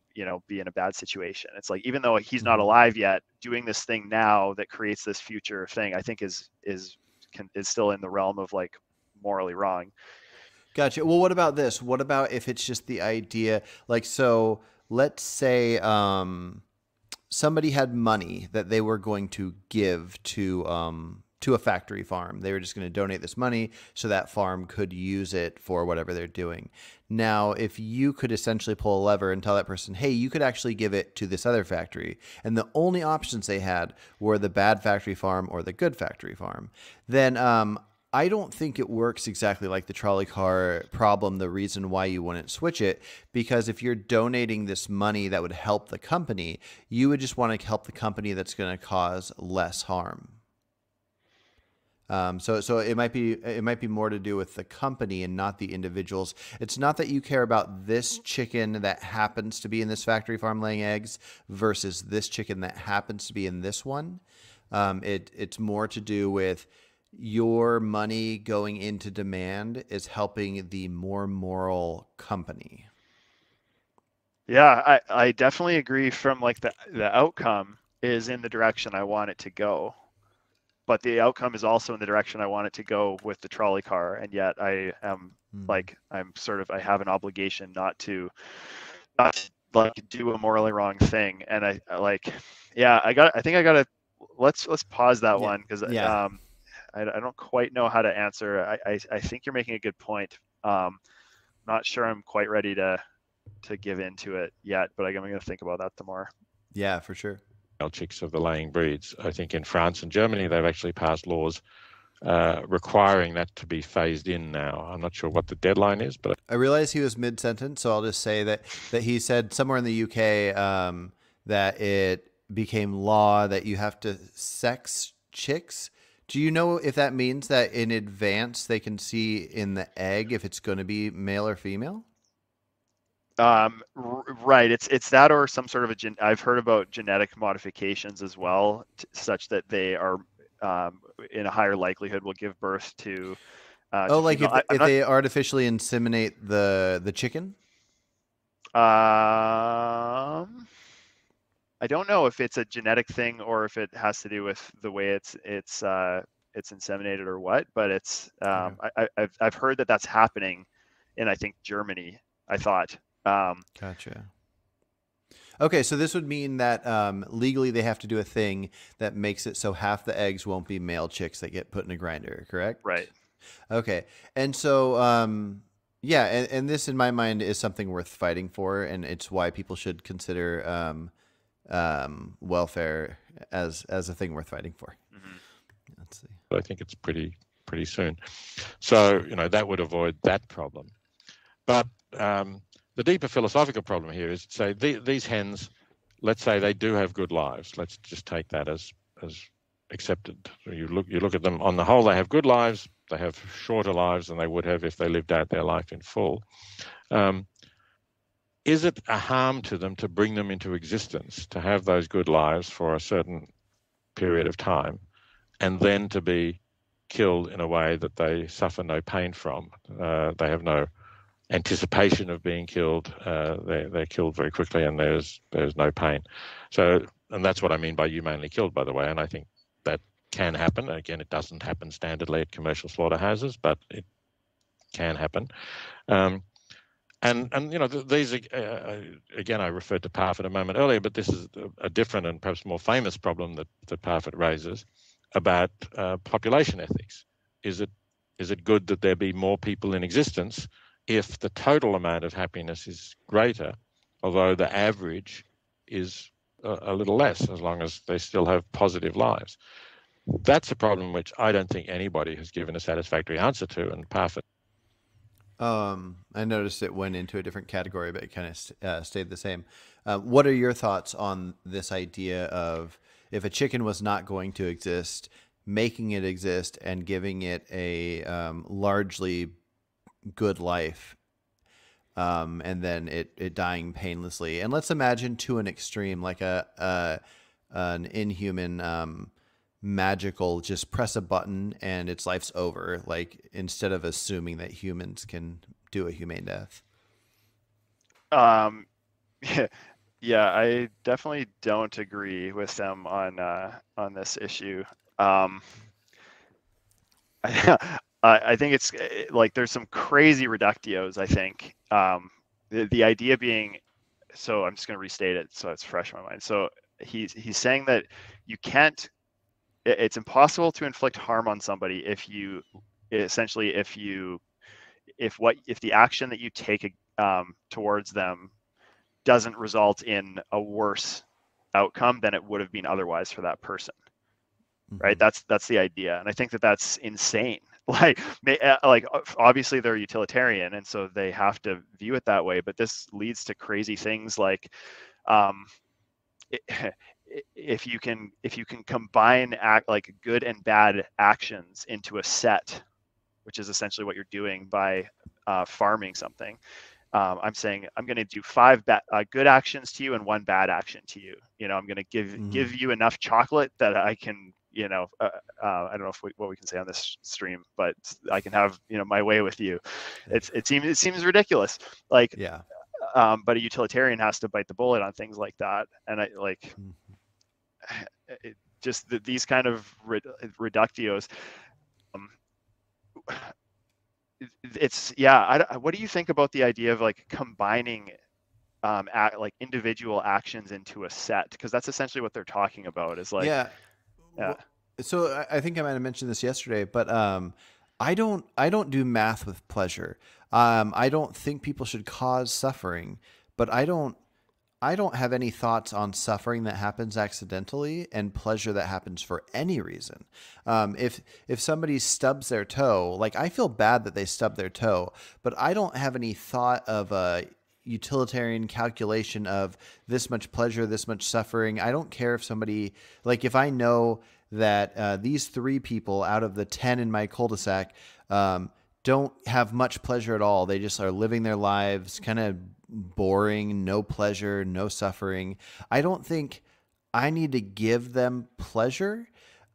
be in a bad situation. It's like, even though he's not Mm-hmm. alive yet, doing this thing now that creates this future thing, I think is still in the realm of like morally wrong. Gotcha. Well, what about this? What about if it's just the idea, like, so let's say somebody had money that they were going to give to a factory farm. They were just going to donate this money so that farm could use it for whatever they're doing. Now, if you could essentially pull a lever and tell that person, hey, you could actually give it to this other factory, and the only options they had were the bad factory farm or the good factory farm, then I don't think it works exactly like the trolley car problem, the reason why you wouldn't switch it, because if you're donating this money that would help the company, you would just want to help the company that's going to cause less harm. So it might be more to do with the company and not the individuals. It's not that you care about this chicken that happens to be in this factory farm laying eggs versus this chicken that happens to be in this one. It's more to do with your money going into demand is helping the more moral company. Yeah, I definitely agree from like the outcome is in the direction I want it to go. But the outcome is also in the direction I want it to go with the trolley car, and yet I am like I have an obligation not to like do a morally wrong thing, and I think I gotta let's pause that one because Yeah. I don't quite know how to answer. I think you're making a good point. Not sure I'm quite ready to give into it yet, but I'm going to think about that some more. Yeah, for sure. Chicks of the laying breeds. I think in France and Germany, they've actually passed laws requiring that to be phased in now. I'm not sure what the deadline is, but I realize he was mid-sentence, so I'll just say that he said somewhere in the UK that it became law that you have to sex chicks. Do you know if that means that in advance they can see in the egg if it's going to be male or female? Right. It's that or some sort of I've heard about genetic modifications as well, such that they are in a higher likelihood will give birth to Like female. if they artificially inseminate the chicken? I don't know if it's a genetic thing or if it has to do with the way it's inseminated or what, but it's Okay. I've heard that that's happening in, I think, Germany. I thought. Gotcha. Okay, so this would mean that legally they have to do a thing that makes it so half the eggs won't be male chicks that get put in a grinder, correct? Right. Okay, and so yeah, and this in my mind is something worth fighting for, and it's why people should consider welfare as a thing worth fighting for. Mm-hmm. Let's see. I think it's pretty soon. So that would avoid that problem. But the deeper philosophical problem here is, say, these hens, let's say they do have good lives. Let's just take that as accepted. So you look at them on the whole, they have good lives. They have shorter lives than they would have if they lived out their life in full. Is it a harm to them to bring them into existence, to have those good lives for a certain period of time, and then to be killed in a way that they suffer no pain from? They have no anticipation of being killed. They're killed very quickly, and there's no pain. So, and that's what I mean by humanely killed, by the way. And I think that can happen. Again, it doesn't happen standardly at commercial slaughterhouses, but it can happen. And these again, I referred to Parfit a moment earlier, but this is a different and perhaps more famous problem that Parfit raises about population ethics. Is it good that there be more people in existence if the total amount of happiness is greater, although the average is a little less, as long as they still have positive lives? That's a problem which I don't think anybody has given a satisfactory answer to, and Parfit. I noticed it went into a different category, but it kind of stayed the same. What are your thoughts on this idea of, if a chicken was not going to exist, making it exist and giving it a largely good life, and then it dying painlessly? And let's imagine to an extreme, like an inhuman, magical, just press a button and its life's over, like, instead of assuming that humans can do a humane death. Um, yeah, I definitely don't agree with them on this issue. I think it's like there's some crazy reductios. I think the idea being, so I'm just going to restate it so it's fresh in my mind. So he's saying that you can't. It's impossible to inflict harm on somebody if you essentially if the action that you take towards them doesn't result in a worse outcome than it would have been otherwise for that person. Right? That's the idea, and I think that's insane. Like obviously they're utilitarian, and so they have to view it that way. But this leads to crazy things like, if you can combine like good and bad actions into a set, which is essentially what you're doing by farming something. I'm saying I'm going to do 5 good actions to you and 1 bad action to you. I'm going to give you enough chocolate that I can, I don't know what we can say on this stream, but I can have, my way with you. It seems ridiculous. Like, yeah. But a utilitarian has to bite the bullet on things like that. And I like just these kind of reductios. What do you think about the idea of like combining like individual actions into a set? Because that's essentially what they're talking about, is like, yeah. So I think I might have mentioned this yesterday, but I don't do math with pleasure. I don't think people should cause suffering, but I don't have any thoughts on suffering that happens accidentally and pleasure that happens for any reason. If somebody stubs their toe, like, I feel bad that they stubbed their toe, but I don't have any thought of a utilitarian calculation of this much pleasure, this much suffering. I don't care if somebody, like, if I know that these 3 people out of the 10 in my cul-de-sac don't have much pleasure at all. They just are living their lives kind of boring, no pleasure, no suffering. I don't think I need to give them pleasure.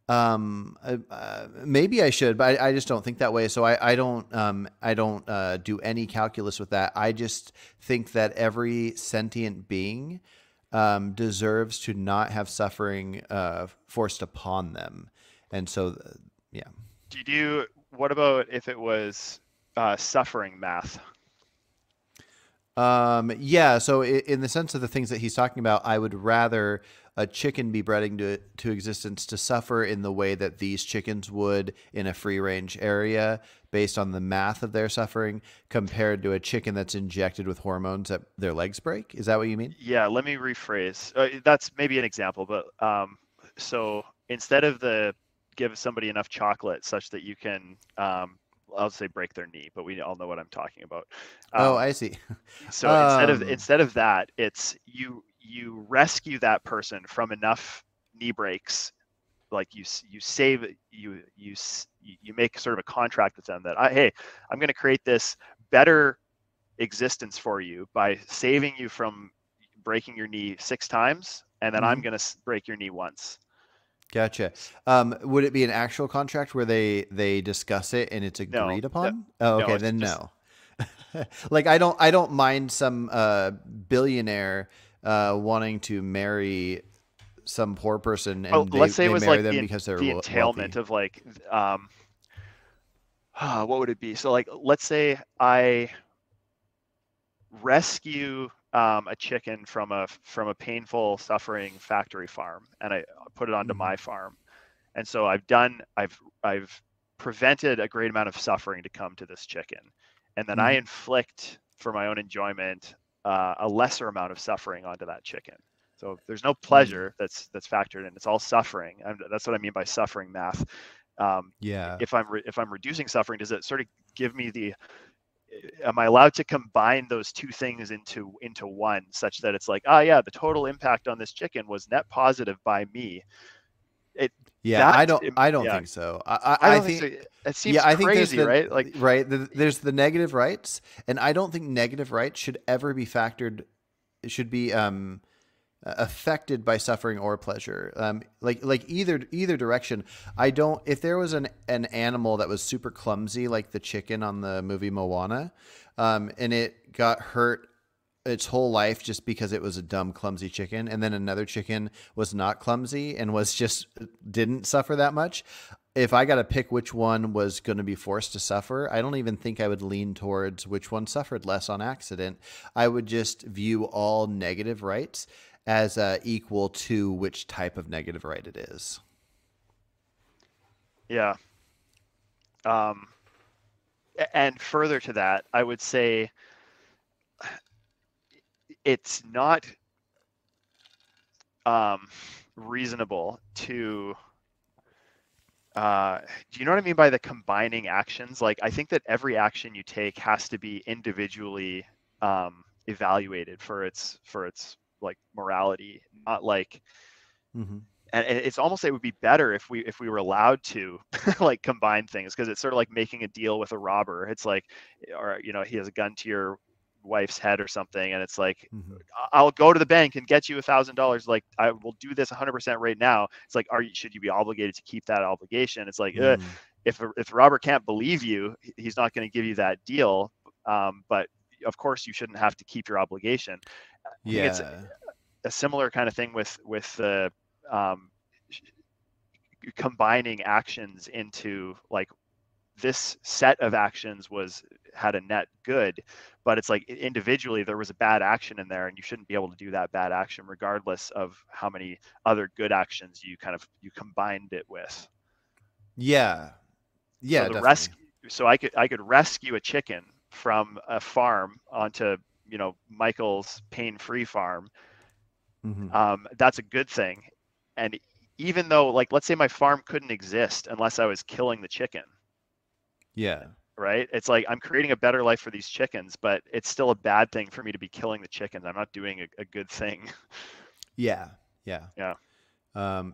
Maybe I should, but I just don't think that way. So I don't do any calculus with that. I just think that every sentient being deserves to not have suffering forced upon them. And so, yeah. What about if it was suffering math? Yeah. So in the sense of the things that he's talking about, I would rather a chicken be bred to existence to suffer in the way that these chickens would in a free range area based on the math of their suffering, compared to a chicken that's injected with hormones that their legs break. Is that what you mean? Yeah. Let me rephrase. That's maybe an example, but so instead of give somebody enough chocolate such that you can, I'll say break their knee, but we all know what I'm talking about. I see. So instead of that, it's you rescue that person from enough knee breaks, like you make sort of a contract with them that hey, I'm going to create this better existence for you by saving you from breaking your knee 6 times, and then I'm going to break your knee once. Gotcha. Would it be an actual contract where they discuss it and it's agreed upon? Oh, okay, then no. Like, I don't mind some billionaire wanting to marry some poor person Oh, and let's say they it was marry like them because they're the wealthy. entailment of like, what would it be? So like, let's say I rescue a chicken from a painful, suffering factory farm, and I put it onto Mhm. my farm. And so I've prevented a great amount of suffering to come to this chicken, and then I Mhm. inflict for my own enjoyment a lesser amount of suffering onto that chicken. So there's no pleasure that's factored in. It's all suffering. That's what I mean by suffering math. Yeah. If I'm reducing suffering, does it sort of give me the am I allowed to combine those two things into one, such that it's like, ah, yeah, the total impact on this chicken was net positive by me. It Yeah, that I don't yeah, think so. I I don't think think so. It yeah, seems I think there's crazy, the right? Like, there's the negative rights, and I don't think negative rights should ever be factored. It should be affected by suffering or pleasure. Like either direction. I don't. If there was an animal that was super clumsy, like the chicken on the movie Moana, and it got hurt its whole life just because it was a dumb, clumsy chicken, and then another chicken was not clumsy and was just didn't suffer that much. If I got to pick which one was going to be forced to suffer, I don't even think I would lean towards which one suffered less on accident. I would just view all negative rights as equal to which type of negative right it is. yeah. And further to that, I would say it's not reasonable to do you know what I mean by the combining actions? Like, I think that every action you take has to be individually evaluated for its like morality, not like. Mm-hmm. And it's almost, it would be better if we were allowed to like combine things, because it's sort of like making a deal with a robber. It's like, or he has a gun to your wife's head or something, and it's like, Mm-hmm. I'll go to the bank and get you $1,000. Like, I will do this 100% right now. It's like, should you be obligated to keep that obligation? It's like, if the robber can't believe you, he's not going to give you that deal. But of course, you shouldn't have to keep your obligation. I think it's Yeah. a similar kind of thing with the um, combining actions into like, this set of actions had a net good, but it's like individually there was a bad action in there, and you shouldn't be able to do that bad action regardless of how many other good actions you combined it with. Yeah. So Yeah, definitely. I could rescue a chicken from a farm onto Michael's pain-free farm. Mm-hmm. That's a good thing. And even though, like, let's say my farm couldn't exist unless I was killing the chicken, Yeah. right? It's like, I'm creating a better life for these chickens, but it's still a bad thing for me to be killing the chickens. I'm not doing a good thing. Yeah. Yeah. Yeah.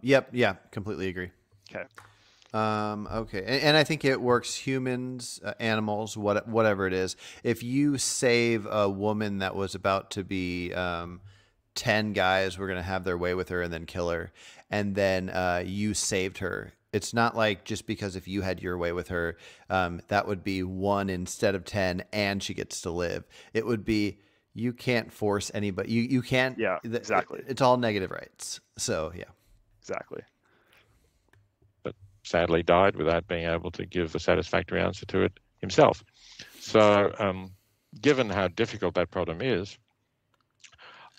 Yep. Yeah. Completely agree. Okay. Okay. And I think it works humans, animals, whatever it is. If you save a woman that was about to be, 10 guys were going to have their way with her and then kill her, and then you saved her. It's not like just because if you had your way with her, that would be 1 instead of 10 and she gets to live. It would be, you can't force anybody. You can't. Yeah, exactly. It's all negative rights. So, yeah. Exactly. But sadly died without being able to give a satisfactory answer to it himself. So given how difficult that problem is,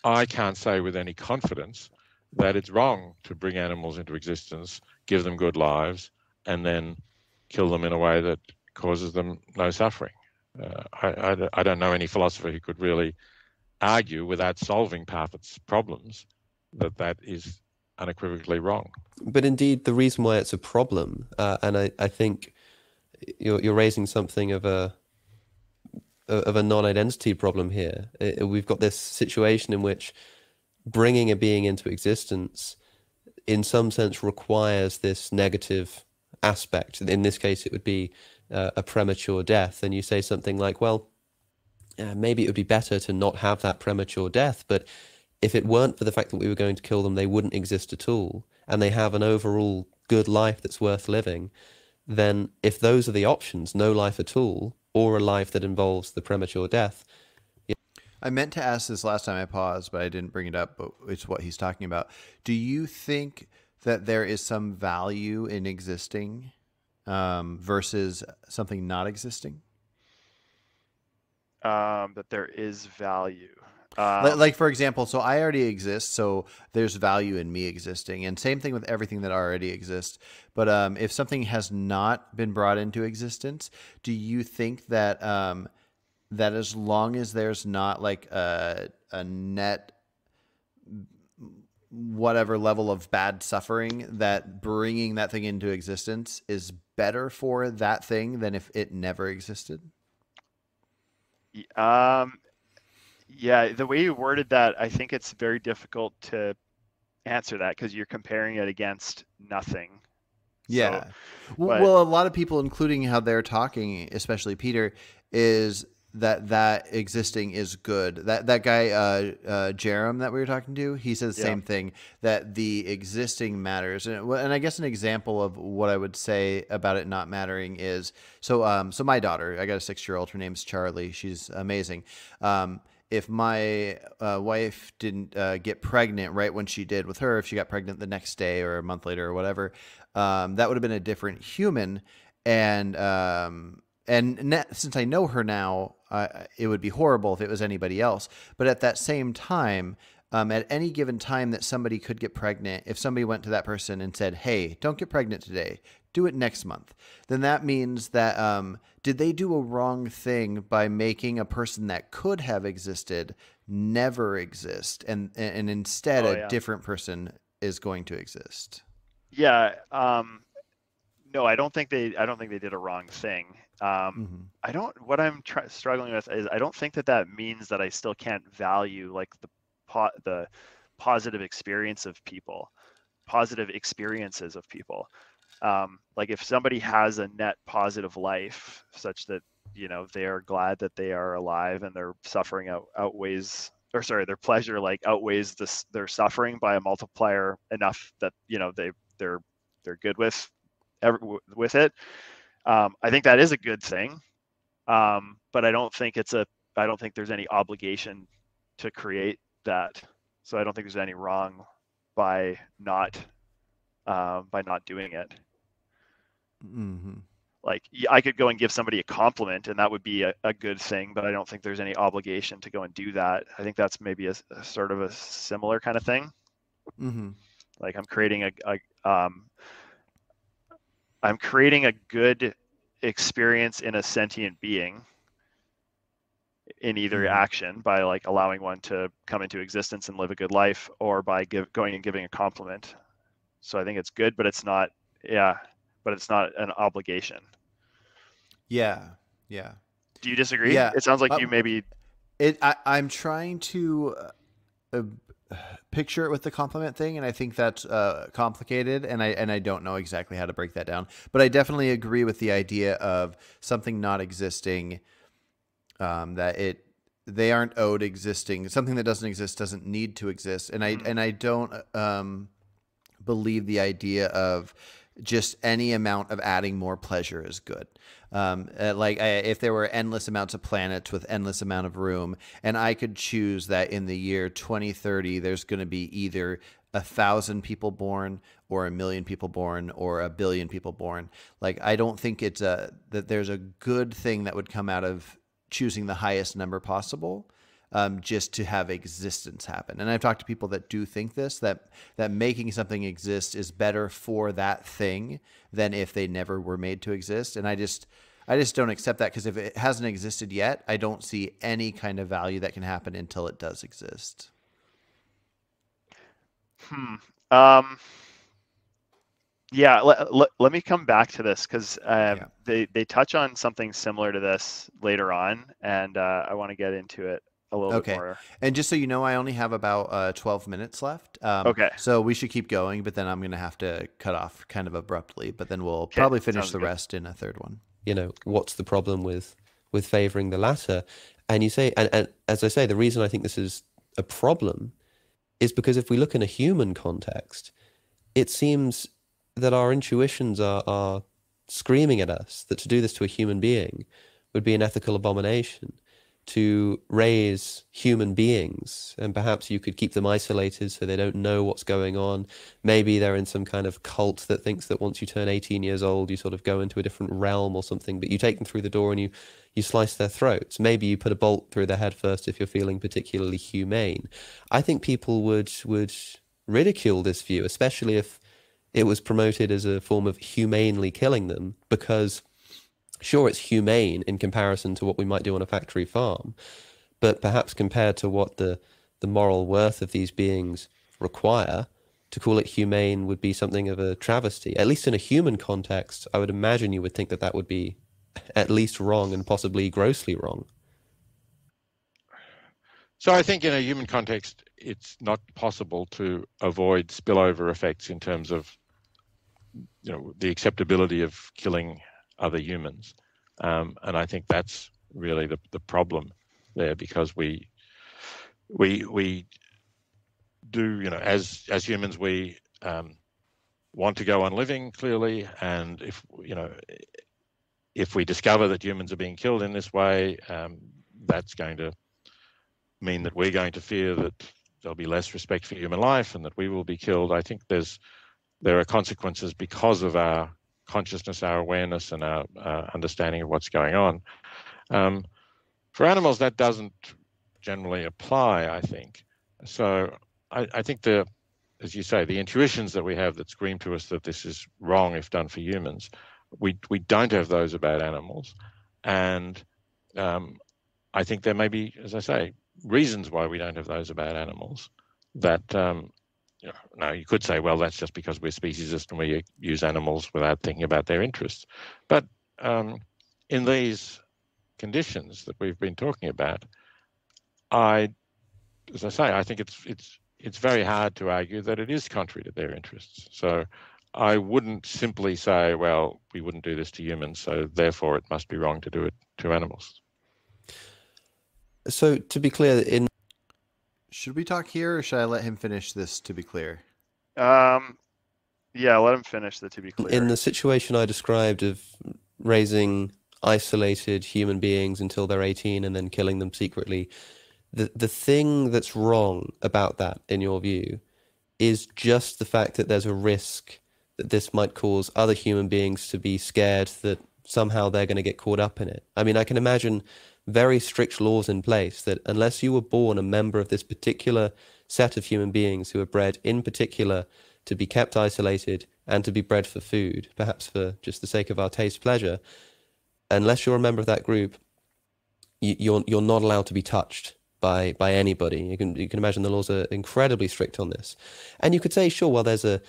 I can't say with any confidence that it's wrong to bring animals into existence, give them good lives, and then kill them in a way that causes them no suffering. I don't know any philosopher who could really argue without solving Parfit's problems that is unequivocally wrong. But indeed, the reason why it's a problem, and I think you're raising something of a non-identity problem here. We've got this situation in which bringing a being into existence, in some sense, requires this negative aspect. In this case, it would be a premature death. And you say something like, well, maybe it would be better to not have that premature death, but if it weren't for the fact that we were going to kill them, they wouldn't exist at all, and they have an overall good life that's worth living, then if those are the options, no life at all, or a life that involves the premature death. I meant to ask this last time I paused, but I didn't bring it up, but it's what he's talking about. Do you think that there is some value in existing versus something not existing? That there is value. Like, for example, so I already exist, so there's value in me existing. And same thing with everything that already exists. But if something has not been brought into existence, do you think that that as long as there's not like a net whatever level of bad suffering, that bringing that thing into existence is better for that thing than if it never existed? Yeah, the way you worded that, I think it's very difficult to answer that because you're comparing it against nothing. Yeah. So, but Well, a lot of people, including how they're talking, especially Peter, is that existing is good. That guy, Jerem, that we were talking to, he says the yeah, same thing, that the existing matters. And I guess an example of what I would say about it not mattering is, so my daughter, I got a 6-year-old, her name's Charlie. She's amazing. If my wife didn't get pregnant right when she did with her, if she got pregnant the next day or a month later or whatever, that would have been a different human. And since I know her now, it would be horrible if it was anybody else. But at that same time, at any given time that somebody could get pregnant, if somebody went to that person and said, "Hey, don't get pregnant today, do it next month," then that means that did they do a wrong thing by making a person that could have existed never exist, and instead oh a yeah, different person is going to exist? yeah. No, I don't think they did a wrong thing. Mm-hmm. I don't. What I'm struggling with is I don't think that that means that I still can't value like the positive experience of people, positive experiences of people. Like if somebody has a net positive life, such that they are glad that they are alive and their suffering outweighs, or sorry, their pleasure like outweighs their suffering by a multiplier enough that they're good with it. I think that is a good thing, but I don't think there's any obligation to create that. So I don't think there's any wrong by not doing it. Mm-hmm. Like I could go and give somebody a compliment, and that would be a good thing, but I don't think there's any obligation to go and do that. I think that's maybe a sort of a similar kind of thing. Mm-hmm. Like I'm creating a good experience in a sentient being in either Mm-hmm. action by like allowing one to come into existence and live a good life, or by going and giving a compliment. So I think it's good, but it's not, yeah, but it's not an obligation. Yeah. Yeah. Do you disagree? Yeah. It sounds like you maybe. I'm trying to uh, picture it with the compliment thing, and I think that's complicated, and I don't know exactly how to break that down. But I definitely agree with the idea of something not existing, that they aren't owed existing. Something that doesn't exist doesn't need to exist, and I don't believe the idea of just any amount of adding more pleasure is good. If there were endless amounts of planets with endless amount of room, and I could choose that in the year 2030, there's going to be either 1,000 people born or 1,000,000 people born or 1,000,000,000 people born. Like, I don't think that there's a good thing that would come out of choosing the highest number possible. Just to have existence happen. And I've talked to people that do think this, that making something exist is better for that thing than if they never were made to exist. And I just don't accept that, because if it hasn't existed yet, I don't see any kind of value that can happen until it does exist. Yeah, let me come back to this, because Yeah. they touch on something similar to this later on, and I want to get into it a little bit Okay. more. And just so you know, I only have about 12 minutes left. Okay. So we should keep going, but then I'm going to have to cut off kind of abruptly, but then we'll Okay, probably finish sounds the good. rest in a third one. What's the problem with favoring the latter? And you say, and as I say, the reason I think this is a problem is because if we look in a human context, it seems that our intuitions are screaming at us that to do this to a human being would be an ethical abomination. to raise human beings, and perhaps you could keep them isolated so they don't know what's going on. Maybe they're in some kind of cult that thinks that once you turn 18 years old, you sort of go into a different realm or something, but you take them through the door and you slice their throats. Maybe you put a bolt through their head first if you're feeling particularly humane. I think people would ridicule this view, especially if it was promoted as a form of humanely killing them, because sure, it's humane in comparison to what we might do on a factory farm, but perhaps compared to what the moral worth of these beings require, to call it humane would be something of a travesty. At least in a human context, I would imagine you would think that that would be at least wrong and possibly grossly wrong. So I think in a human context, it's not possible to avoid spillover effects in terms of, the acceptability of killing other humans. And I think that's really the problem there, because we do, as humans, we want to go on living, clearly, and if we discover that humans are being killed in this way, that's going to mean that we're going to fear that there'll be less respect for human life and that we will be killed. I think there are consequences because of our consciousness, our awareness, and our understanding of what's going on. For animals, that doesn't generally apply, I think. So I think as you say, the intuitions that we have that scream to us that this is wrong if done for humans, we don't have those about animals. And I think there may be, as I say, reasons why we don't have those about animals. That now you could say, well, that's just because we're speciesist and we use animals without thinking about their interests. But in these conditions that we've been talking about, as I say, I think it's very hard to argue that it is contrary to their interests. So I wouldn't simply say, well, we wouldn't do this to humans, so therefore it must be wrong to do it to animals. So to be clear, should we talk here, or should I let him finish this? To be clear, Yeah, let him finish the to be clear. in the situation I described of raising isolated human beings until they're 18 and then killing them secretly, the thing that's wrong about that, in your view, is just the fact that there's a risk that this might cause other human beings to be scared that somehow they're going to get caught up in it. I mean, I can imagine very strict laws in place that unless you were born a member of this particular set of human beings who are bred in particular to be kept isolated and to be bred for food, perhaps for just the sake of our taste pleasure, unless you're a member of that group, you're not allowed to be touched by anybody. You can imagine the laws are incredibly strict on this. And you could say, sure, well, there's a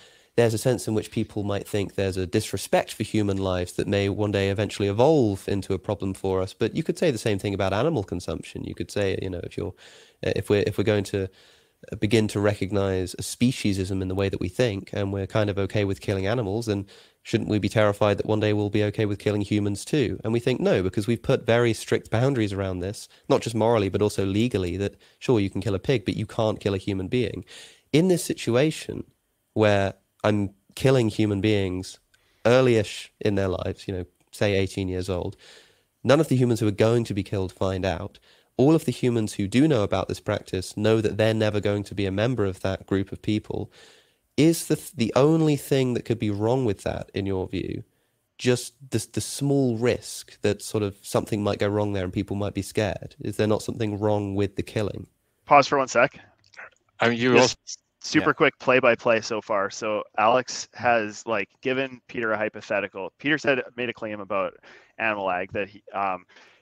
sense in which people might think there's a disrespect for human lives that may one day eventually evolve into a problem for us. But you could say the same thing about animal consumption. You could say, if we're going to begin to recognize a speciesism in the way that we think, and we're kind of okay with killing animals, then shouldn't we be terrified that one day we'll be okay with killing humans too? And we think no, because we've put very strict boundaries around this, not just morally, but also legally, that sure, you can kill a pig, but you can't kill a human being. In this situation where I'm killing human beings early-ish in their lives, say 18 years old, none of the humans who are going to be killed find out. All of the humans who do know about this practice know that they're never going to be a member of that group of people. Is the only thing that could be wrong with that, in your view, just the small risk that sort of something might go wrong there and people might be scared? Is there not something wrong with the killing? Pause for 1 sec. I mean, Super quick play-by-play so far. So Alex has given Peter a hypothetical. Peter made a claim about Animal Ag that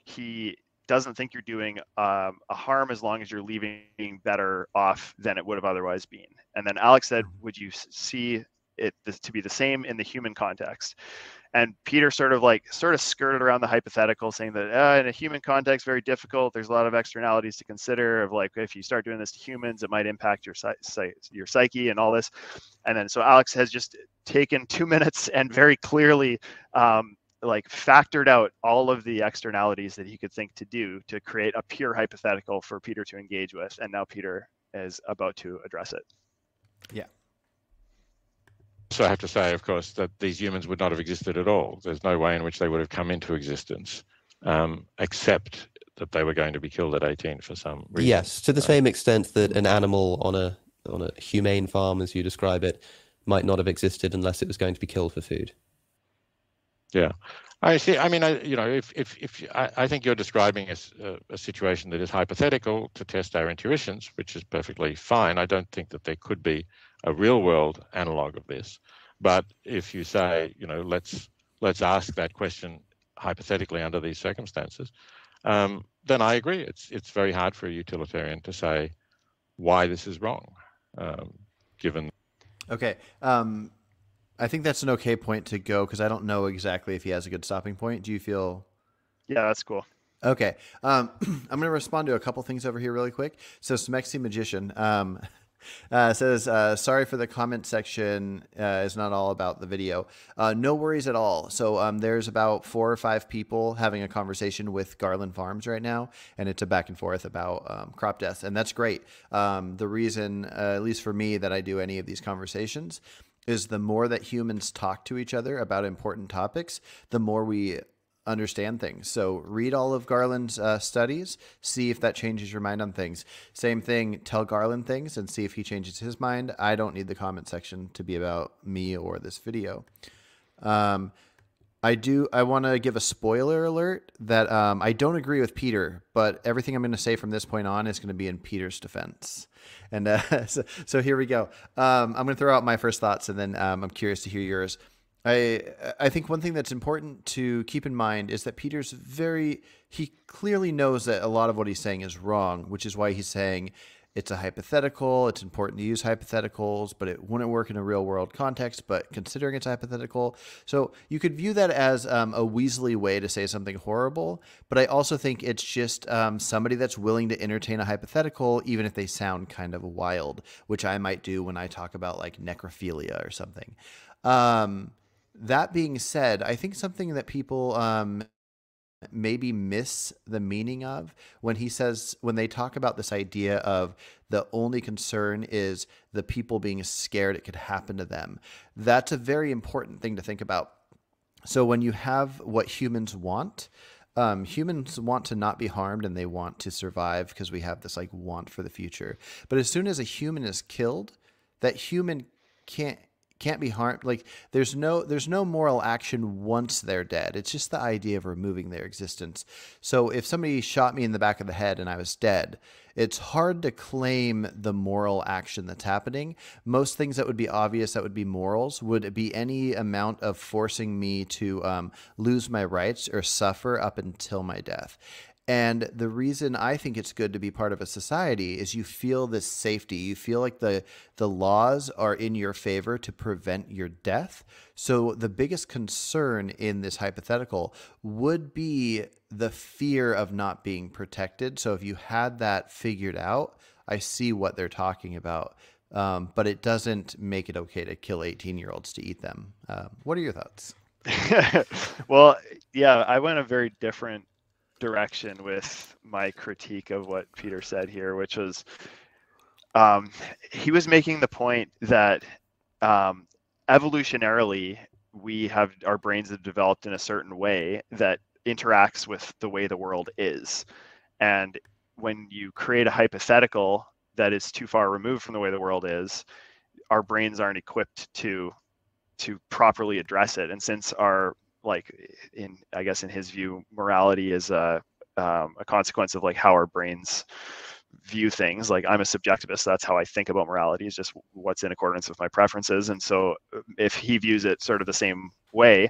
he doesn't think you're doing a harm as long as you're leaving better off than it would have otherwise been. And then Alex said, would you see it to be the same in the human context? And Peter sort of skirted around the hypothetical, saying that in a human context, very difficult. There's a lot of externalities to consider of if you start doing this to humans, it might impact your psyche and all this. And then so Alex has just taken 2 minutes and very clearly factored out all of the externalities that he could think to do to create a pure hypothetical for Peter to engage with. And now Peter is about to address it. Yeah. So I have to say, of course, that these humans would not have existed at all. There's no way in which they would have come into existence, except that they were going to be killed at 18 for some reason. Yes, to the same extent that an animal on a humane farm, as you describe it, might not have existed unless it was going to be killed for food. Yeah, I see. I mean, I think you're describing a situation that is hypothetical to test our intuitions, which is perfectly fine. I don't think that there could be a real world analog of this. But if you say, let's ask that question hypothetically under these circumstances, then I agree. It's very hard for a utilitarian to say why this is wrong, given. Okay. I think that's an okay point to go because I don't know exactly if he has a good stopping point. Do you feel? Yeah, that's cool. Okay. I'm going to respond to a couple things over here really quick. So Smexy Magician says, sorry for the comment section. Is not all about the video. No worries at all. So there's about 4 or 5 people having a conversation with Garland Farms right now, and it's a back and forth about crop deaths, and that's great. The reason, at least for me, that I do any of these conversations is the more that humans talk to each other about important topics, the more we understand things. So read all of Garland's studies, see if that changes your mind on things. Same thing, tell Garland things and see if he changes his mind. I don't need the comment section to be about me or this video. I want to give a spoiler alert that I don't agree with Peter, but everything I'm going to say from this point on is going to be in Peter's defense. And so here we go. I'm going to throw out my first thoughts, and then I'm curious to hear yours. I think one thing that's important to keep in mind is that he clearly knows that a lot of what he's saying is wrong, which is why he's saying it's a hypothetical. It's important to use hypotheticals, but it wouldn't work in a real world context, but considering it's hypothetical. So you could view that as a Weasley way to say something horrible, but I also think it's just somebody that's willing to entertain a hypothetical, even if they sound kind of wild, which I might do when I talk about like necrophilia or something. That being said, I think something that people maybe miss the meaning of when they talk about this idea of the only concern is the people being scared it could happen to them. That's a very important thing to think about. So when you have what humans want to not be harmed and they want to survive because we have this like want for the future. But as soon as a human is killed, that human can't be harmed. Like there's no moral action once they're dead. It's just the idea of removing their existence. So if somebody shot me in the back of the head and I was dead, it's hard to claim the moral action that's happening. Most things that would be obvious, that would be morals, would be any amount of forcing me to lose my rights or suffer up until my death. And the reason I think it's good to be part of a society is you feel this safety. You feel like the laws are in your favor to prevent your death. So the biggest concern in this hypothetical would be the fear of not being protected. So if you had that figured out, I see what they're talking about. But it doesn't make it okay to kill 18-year-olds to eat them. What are your thoughts? Well, yeah, I went a very different direction with my critique of what Peter said here, which was he was making the point that evolutionarily our brains have developed in a certain way that interacts with the way the world is, and when you create a hypothetical that is too far removed from the way the world is, our brains aren't equipped to properly address it. And since I guess in his view, morality is a consequence of like how our brains view things. Like I'm a subjectivist, that's how I think about morality, is just what's in accordance with my preferences. And so if he views it sort of the same way,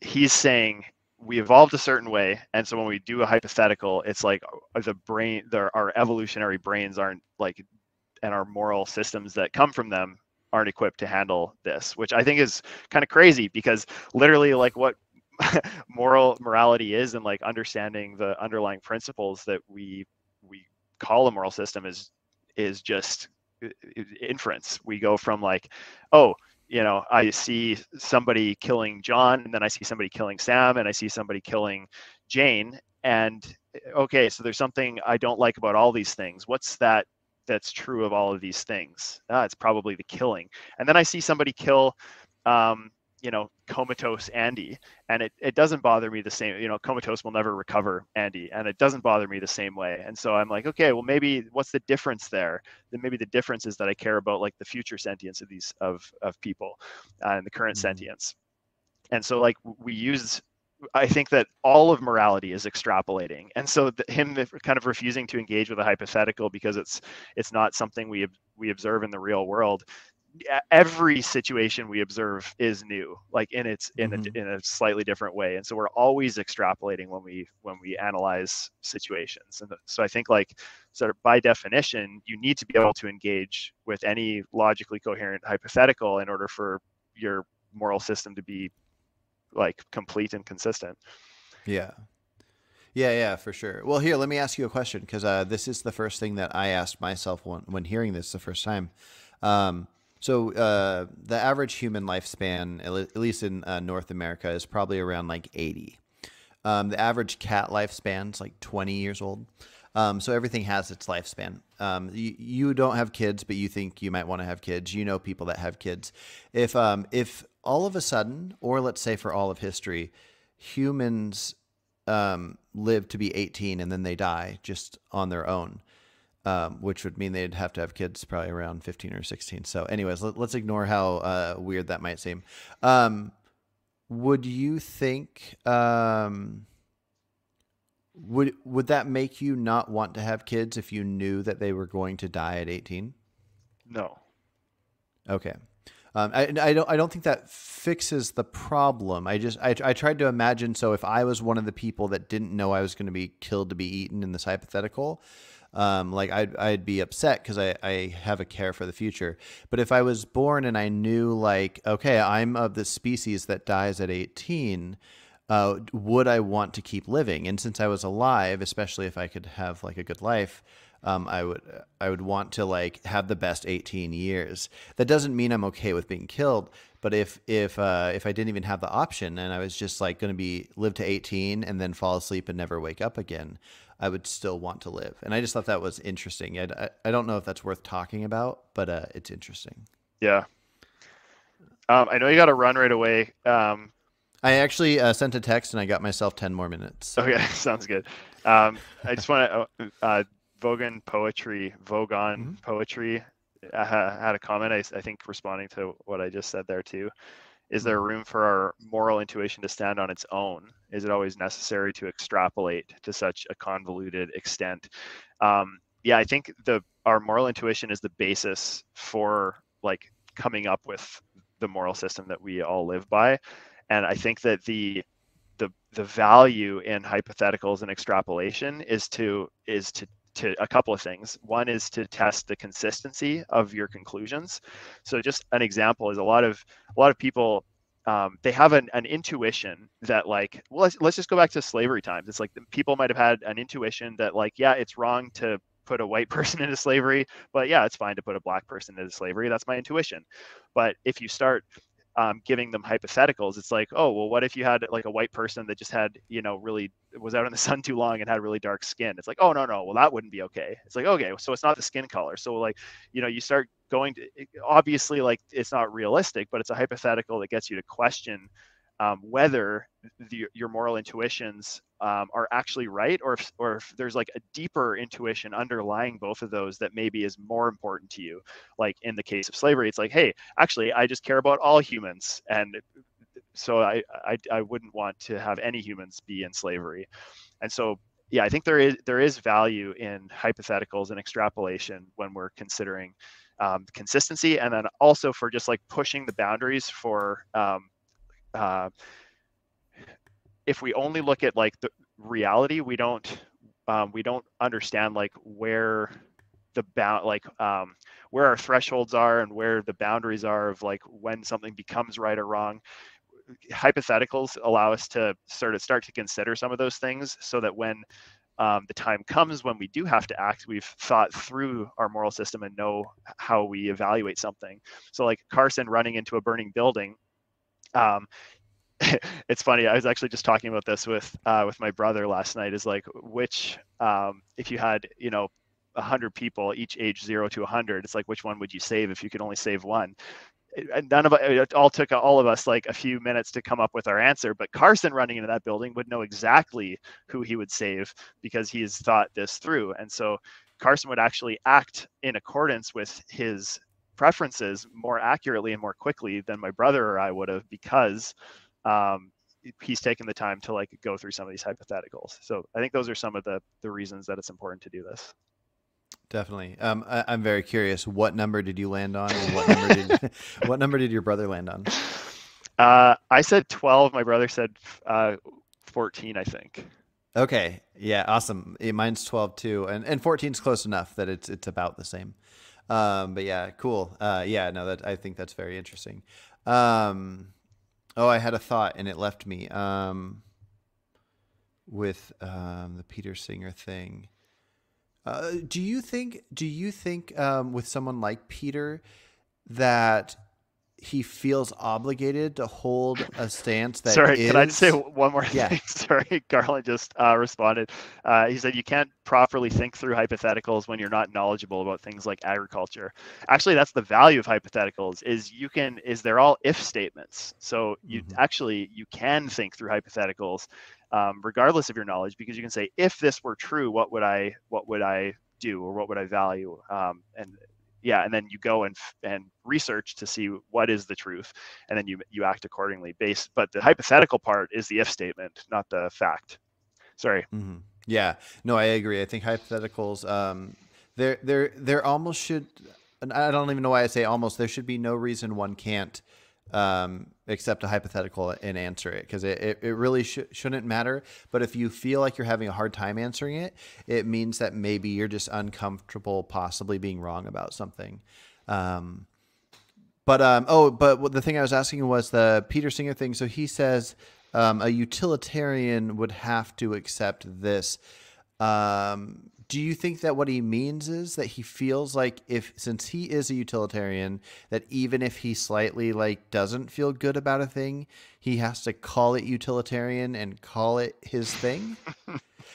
he's saying we evolved a certain way, and so when we do a hypothetical, it's like our evolutionary brains aren't like, and our moral systems that come from them aren't equipped to handle this, which I think is kind of crazy, because literally like what morality is, and like understanding the underlying principles that we call a moral system is just inference. We go from like, oh, I see somebody killing John, and then I see somebody killing Sam, and I see somebody killing Jane, and okay, so there's something I don't like about all these things. What's that's true of all of these things? It's probably the killing. And then I see somebody kill comatose Andy, and it doesn't bother me the same. You know, comatose will never recover Andy, and it doesn't bother me the same way. And so I'm like, okay, well, maybe what's the difference there? Then maybe the difference is that I care about like the future sentience of these of people and the current sentience. And so like we use, I think that all of morality is extrapolating, and so him kind of refusing to engage with a hypothetical because it's not something we observe in the real world. Every situation we observe is new, like in a slightly different way, and so we're always extrapolating when we analyze situations. And so I think like sort of by definition, you need to be able to engage with any logically coherent hypothetical in order for your moral system to be like complete and consistent. Yeah, for sure. Well, here, let me ask you a question, because this is the first thing that I asked myself when hearing this the first time. So the average human lifespan, at least in North America, is probably around like 80. The average cat lifespan is like 20 years old. So everything has its lifespan. You don't have kids, but you think you might want to have kids. You know people that have kids. If all of a sudden, or let's say for all of history, humans live to be 18 and then they die just on their own, which would mean they'd have to have kids probably around 15 or 16. So anyways, let's ignore how weird that might seem. Would you think, would that make you not want to have kids if you knew that they were going to die at 18? No. Okay. I don't think that fixes the problem. I tried to imagine. So if I was one of the people that didn't know I was going to be killed to be eaten in this hypothetical, like I'd be upset because I have a care for the future. But if I was born and I knew like, okay, I'm of the species that dies at 18, would I want to keep living? And since I was alive, especially if I could have like a good life, I would want to like have the best 18 years. That doesn't mean I'm okay with being killed, but if I didn't even have the option and I was just like going to live to 18 and then fall asleep and never wake up again, I would still want to live. And I just thought that was interesting. I don't know if that's worth talking about, but it's interesting. Yeah. I know you got to run right away. I actually sent a text and I got myself 10 more minutes. Okay, sounds good. I just want to Vogon Poetry had a comment, I think, responding to what I just said there too. Is there room for our moral intuition to stand on its own? Is it always necessary to extrapolate to such a convoluted extent? Yeah, I think our moral intuition is the basis for like coming up with the moral system that we all live by. And I think that the value in hypotheticals and extrapolation is to a couple of things. One is to test the consistency of your conclusions. So just an example is a lot of people, they have an intuition that like, well, let's just go back to slavery times. It's like people might have had an intuition that like, yeah, it's wrong to put a white person into slavery, but yeah, it's fine to put a black person into slavery. That's my intuition. But if you start giving them hypotheticals, it's like, oh, well, what if you had like a white person that just had, really was out in the sun too long and had really dark skin? It's like, oh, no, well, that wouldn't be okay. It's like, okay, so it's not the skin color. So like, you start going to, obviously, like it's not realistic, but it's a hypothetical that gets you to question whether your moral intuitions are actually right, or if there's like a deeper intuition underlying both of those that maybe is more important to you. Like in the case of slavery, it's like, hey, actually, I just care about all humans, and so I wouldn't want to have any humans be in slavery. And so, yeah, I think there is value in hypotheticals and extrapolation when we're considering consistency, and then also for just like pushing the boundaries for if we only look at like the reality, we don't understand like where the where our thresholds are and where the boundaries are of like when something becomes right or wrong. Hypotheticals allow us to sort of start to consider some of those things, so that when the time comes when we do have to act, we've thought through our moral system and know how we evaluate something. So like Carson running into a burning building, it's funny. I was actually just talking about this with my brother last night. Is like, which if you had 100 people, each age 0 to 100, it's like, which one would you save if you could only save one? it all took all of us like a few minutes to come up with our answer. But Carson running into that building would know exactly who he would save because he has thought this through. And so Carson would actually act in accordance with his preferences more accurately and more quickly than my brother or I would have, because he's taken the time to like go through some of these hypotheticals. So I think those are some of the reasons that it's important to do this. Definitely. I'm very curious. What number did you land on, and what number did your brother land on? I said 12. My brother said 14, I think. Okay. Yeah. Awesome. Mine's 12 too, and 14 is close enough that it's about the same. But yeah, cool. Yeah. No, I think that's very interesting. I had a thought and it left me. With the Peter Singer thing. Do you think with someone like Peter that he feels obligated to hold a stance that Sorry, is... can I just say one more Yeah. thing? Sorry, Garland just responded. He said you can't properly think through hypotheticals when you're not knowledgeable about things like agriculture. Actually, that's the value of hypotheticals, is they're all if statements. So you can think through hypotheticals regardless of your knowledge, because you can say, if this were true, what would I do, or what would I value? And then you go and research to see what is the truth, and then you act accordingly. But the hypothetical part is the if statement, not the fact. Sorry. Mm-hmm. Yeah, no, I agree. I think hypotheticals, there almost should. And I don't even know why I say almost. There should be no reason one can't accept a hypothetical and answer it, because it really shouldn't matter. But if you feel like you're having a hard time answering it, it means that maybe you're just uncomfortable possibly being wrong about something. But the thing I was asking was the Peter Singer thing. So he says a utilitarian would have to accept this. Do you think that what he means is that he feels like since he is a utilitarian, that even if he slightly doesn't feel good about a thing, he has to call it utilitarian and call it his thing?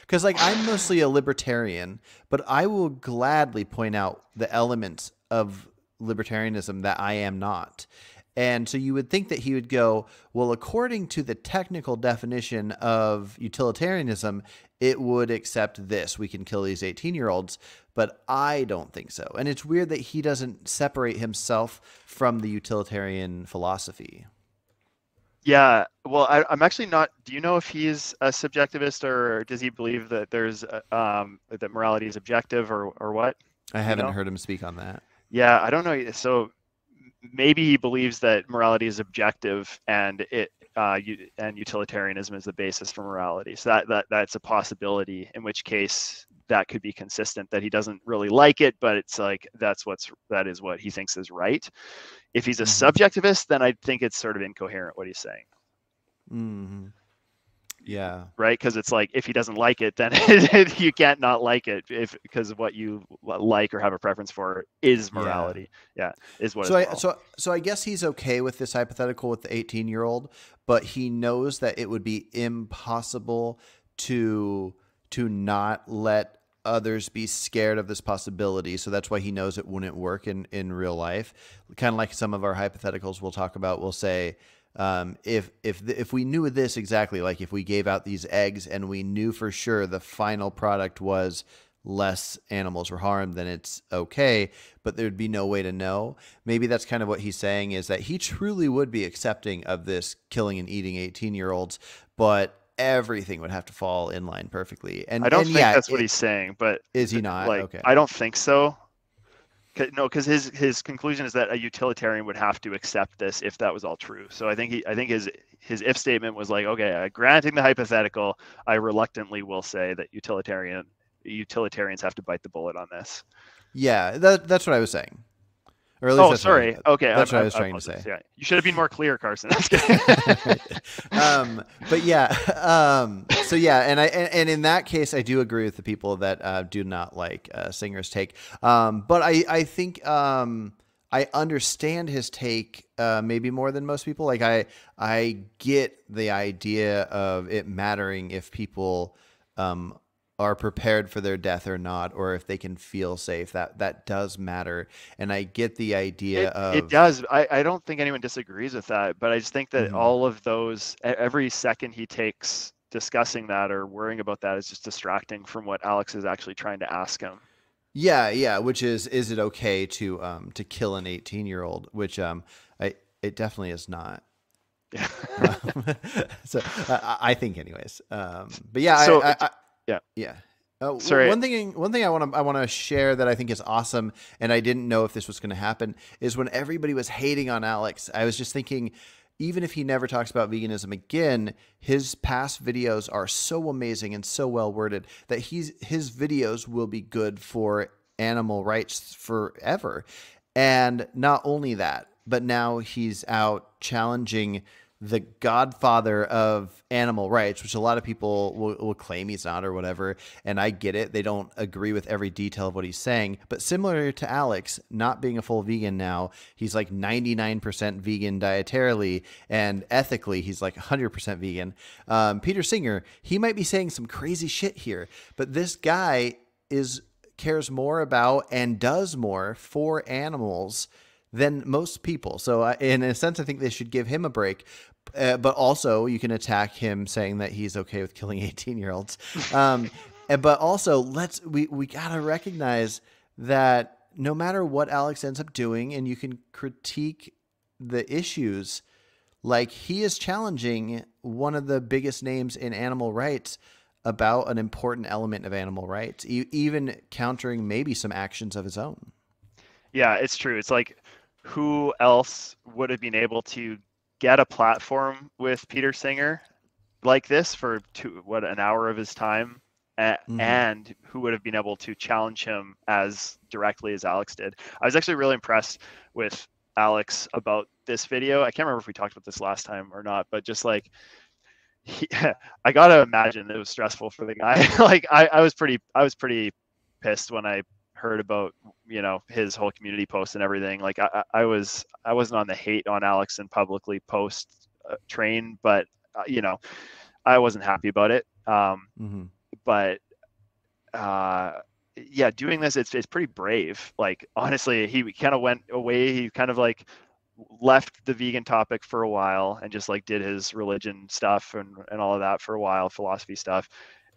Because I'm mostly a libertarian, but I will gladly point out the elements of libertarianism that I am not. And so you would think that he would go, well, according to the technical definition of utilitarianism, it would accept this. We can kill these 18-year-olds, but I don't think so. And it's weird that he doesn't separate himself from the utilitarian philosophy. Yeah, well, I'm actually not. Do you know if he's a subjectivist, or does he believe that there's that morality is objective, or what? I haven't heard him speak on that. Yeah, I don't know. So maybe he believes that morality is objective, and and utilitarianism is the basis for morality. So that's a possibility, in which case that could be consistent, that he doesn't really like it, but it's like that is what he thinks is right. If he's a subjectivist, then I think it's sort of incoherent what he's saying. Mm-hmm. Yeah. Right? Because it's like, if he doesn't like it, then you can't not like it, because what you like or have a preference for is morality. Yeah, is what. So I guess he's okay with this hypothetical with the 18-year-old, but he knows that it would be impossible to not let others be scared of this possibility. So that's why he knows it wouldn't work in real life. Kind of like some of our hypotheticals we'll talk about. We'll say, if we knew this exactly, like if we gave out these eggs and we knew for sure the final product was less animals were harmed, then it's okay, but there'd be no way to know. Maybe that's kind of what he's saying, is that he truly would be accepting of this killing and eating 18-year-olds, but everything would have to fall in line perfectly. And I don't think that's what he's saying, but is he not? Okay. I don't think so. No, because his conclusion is that a utilitarian would have to accept this if that was all true. So I think his if statement was like, okay, granting the hypothetical, I reluctantly will say that utilitarians have to bite the bullet on this. Yeah, that's what I was saying. Or at least sorry. Okay, that's what I was trying to say. Yeah, you should have been more clear, Carson. But yeah, so yeah, and in that case, I do agree with the people that do not like Singer's take. But I think I understand his take maybe more than most people. Like I get the idea of it mattering if people are prepared for their death or not, or if they can feel safe. That does matter. And I get the idea It of, does. I don't think anyone disagrees with that, but I just think that Mhm. all of those, every second he takes discussing that or worrying about that is just distracting from what Alex is actually trying to ask him. Yeah, which is it okay to kill an 18-year-old, which it definitely is not. Yeah. So I think anyways. But yeah, So yeah, yeah. sorry. One thing I want to share that I think is awesome, and I didn't know if this was going to happen, is when everybody was hating on Alex, I was just thinking, even if he never talks about veganism again, his past videos are so amazing and so well worded that his videos will be good for animal rights forever. And not only that, but now he's out challenging the godfather of animal rights, which a lot of people will claim he's not or whatever. And I get it. They don't agree with every detail of what he's saying. But similar to Alex, not being a full vegan now, he's like 99% vegan dietarily, and ethically, he's like 100% vegan. Peter Singer, he might be saying some crazy shit here, but this guy cares more about and does more for animals than most people. So in a sense, I think they should give him a break. But also, you can attack him saying that he's okay with killing 18-year-olds. But also, we gotta recognize that no matter what Alex ends up doing, and you can critique the issues, like he is challenging one of the biggest names in animal rights about an important element of animal rights, even countering maybe some actions of his own. Yeah, it's true. It's like, who else would have been able to get a platform with Peter Singer like this for an hour of his time, and who would have been able to challenge him as directly as Alex did. I was actually really impressed with Alex about this video. I can't remember if we talked about this last time or not, but just like, I gotta imagine it was stressful for the guy. Like I was pretty pissed when I heard about, his whole community post and everything. Like I wasn't on the hate on Alex and publicly post train, but I wasn't happy about it. But yeah, doing this, it's pretty brave. Like honestly, he kind of went away. He kind of like left the vegan topic for a while and just like did his religion stuff and all of that for a while, philosophy stuff.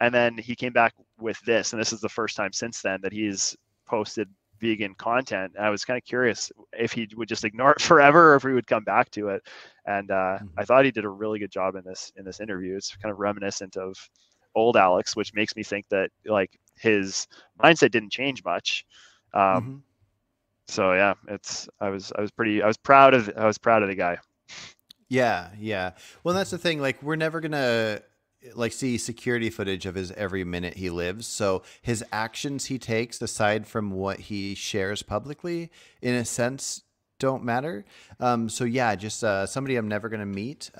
And then he came back with this, and this is the first time since then that he's posted vegan content. And I was kind of curious if he would just ignore it forever or if he would come back to it. And I thought he did a really good job in this interview. It's kind of reminiscent of old Alex, which makes me think that like his mindset didn't change much. So yeah, I was proud of the guy. Yeah. Well, that's the thing. Like, we're never gonna like see security footage of his every minute he lives. So his actions he takes, aside from what he shares publicly, in a sense, don't matter. So yeah, just somebody I'm never gonna meet.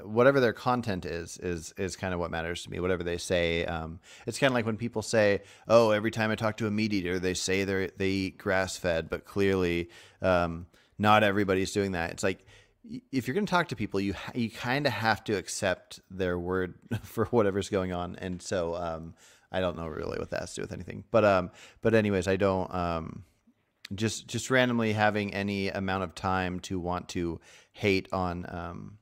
Whatever their content is kind of what matters to me. Whatever they say, it's kind of like when people say, "Oh, every time I talk to a meat eater, they say they eat grass fed," but clearly, not everybody's doing that. It's like, if you're going to talk to people, you kind of have to accept their word for whatever's going on. And so, I don't know really what that has to do with anything. But anyways, I don't. Just randomly having any amount of time to want to hate on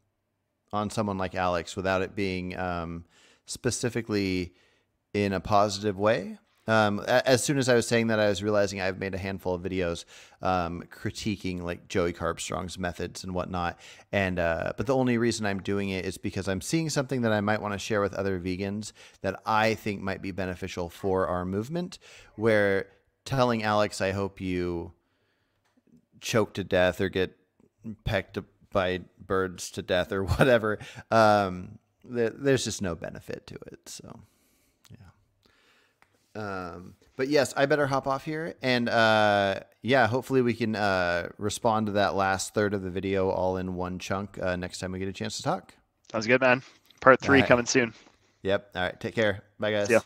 someone like Alex without it being specifically in a positive way. As soon as I was saying that, I was realizing I've made a handful of videos critiquing like Joey Carbstrong's methods and whatnot. And but the only reason I'm doing it is because I'm seeing something that I might want to share with other vegans that I think might be beneficial for our movement, where telling Alex, I hope you choke to death or get pecked by birds to death or whatever, there's just no benefit to it. So yeah. But yes, I better hop off here, and yeah, hopefully we can respond to that last third of the video all in one chunk next time we get a chance to talk. Sounds good, man. Part 3 right. coming soon. Yep. All right. Take care. Bye, guys. See ya.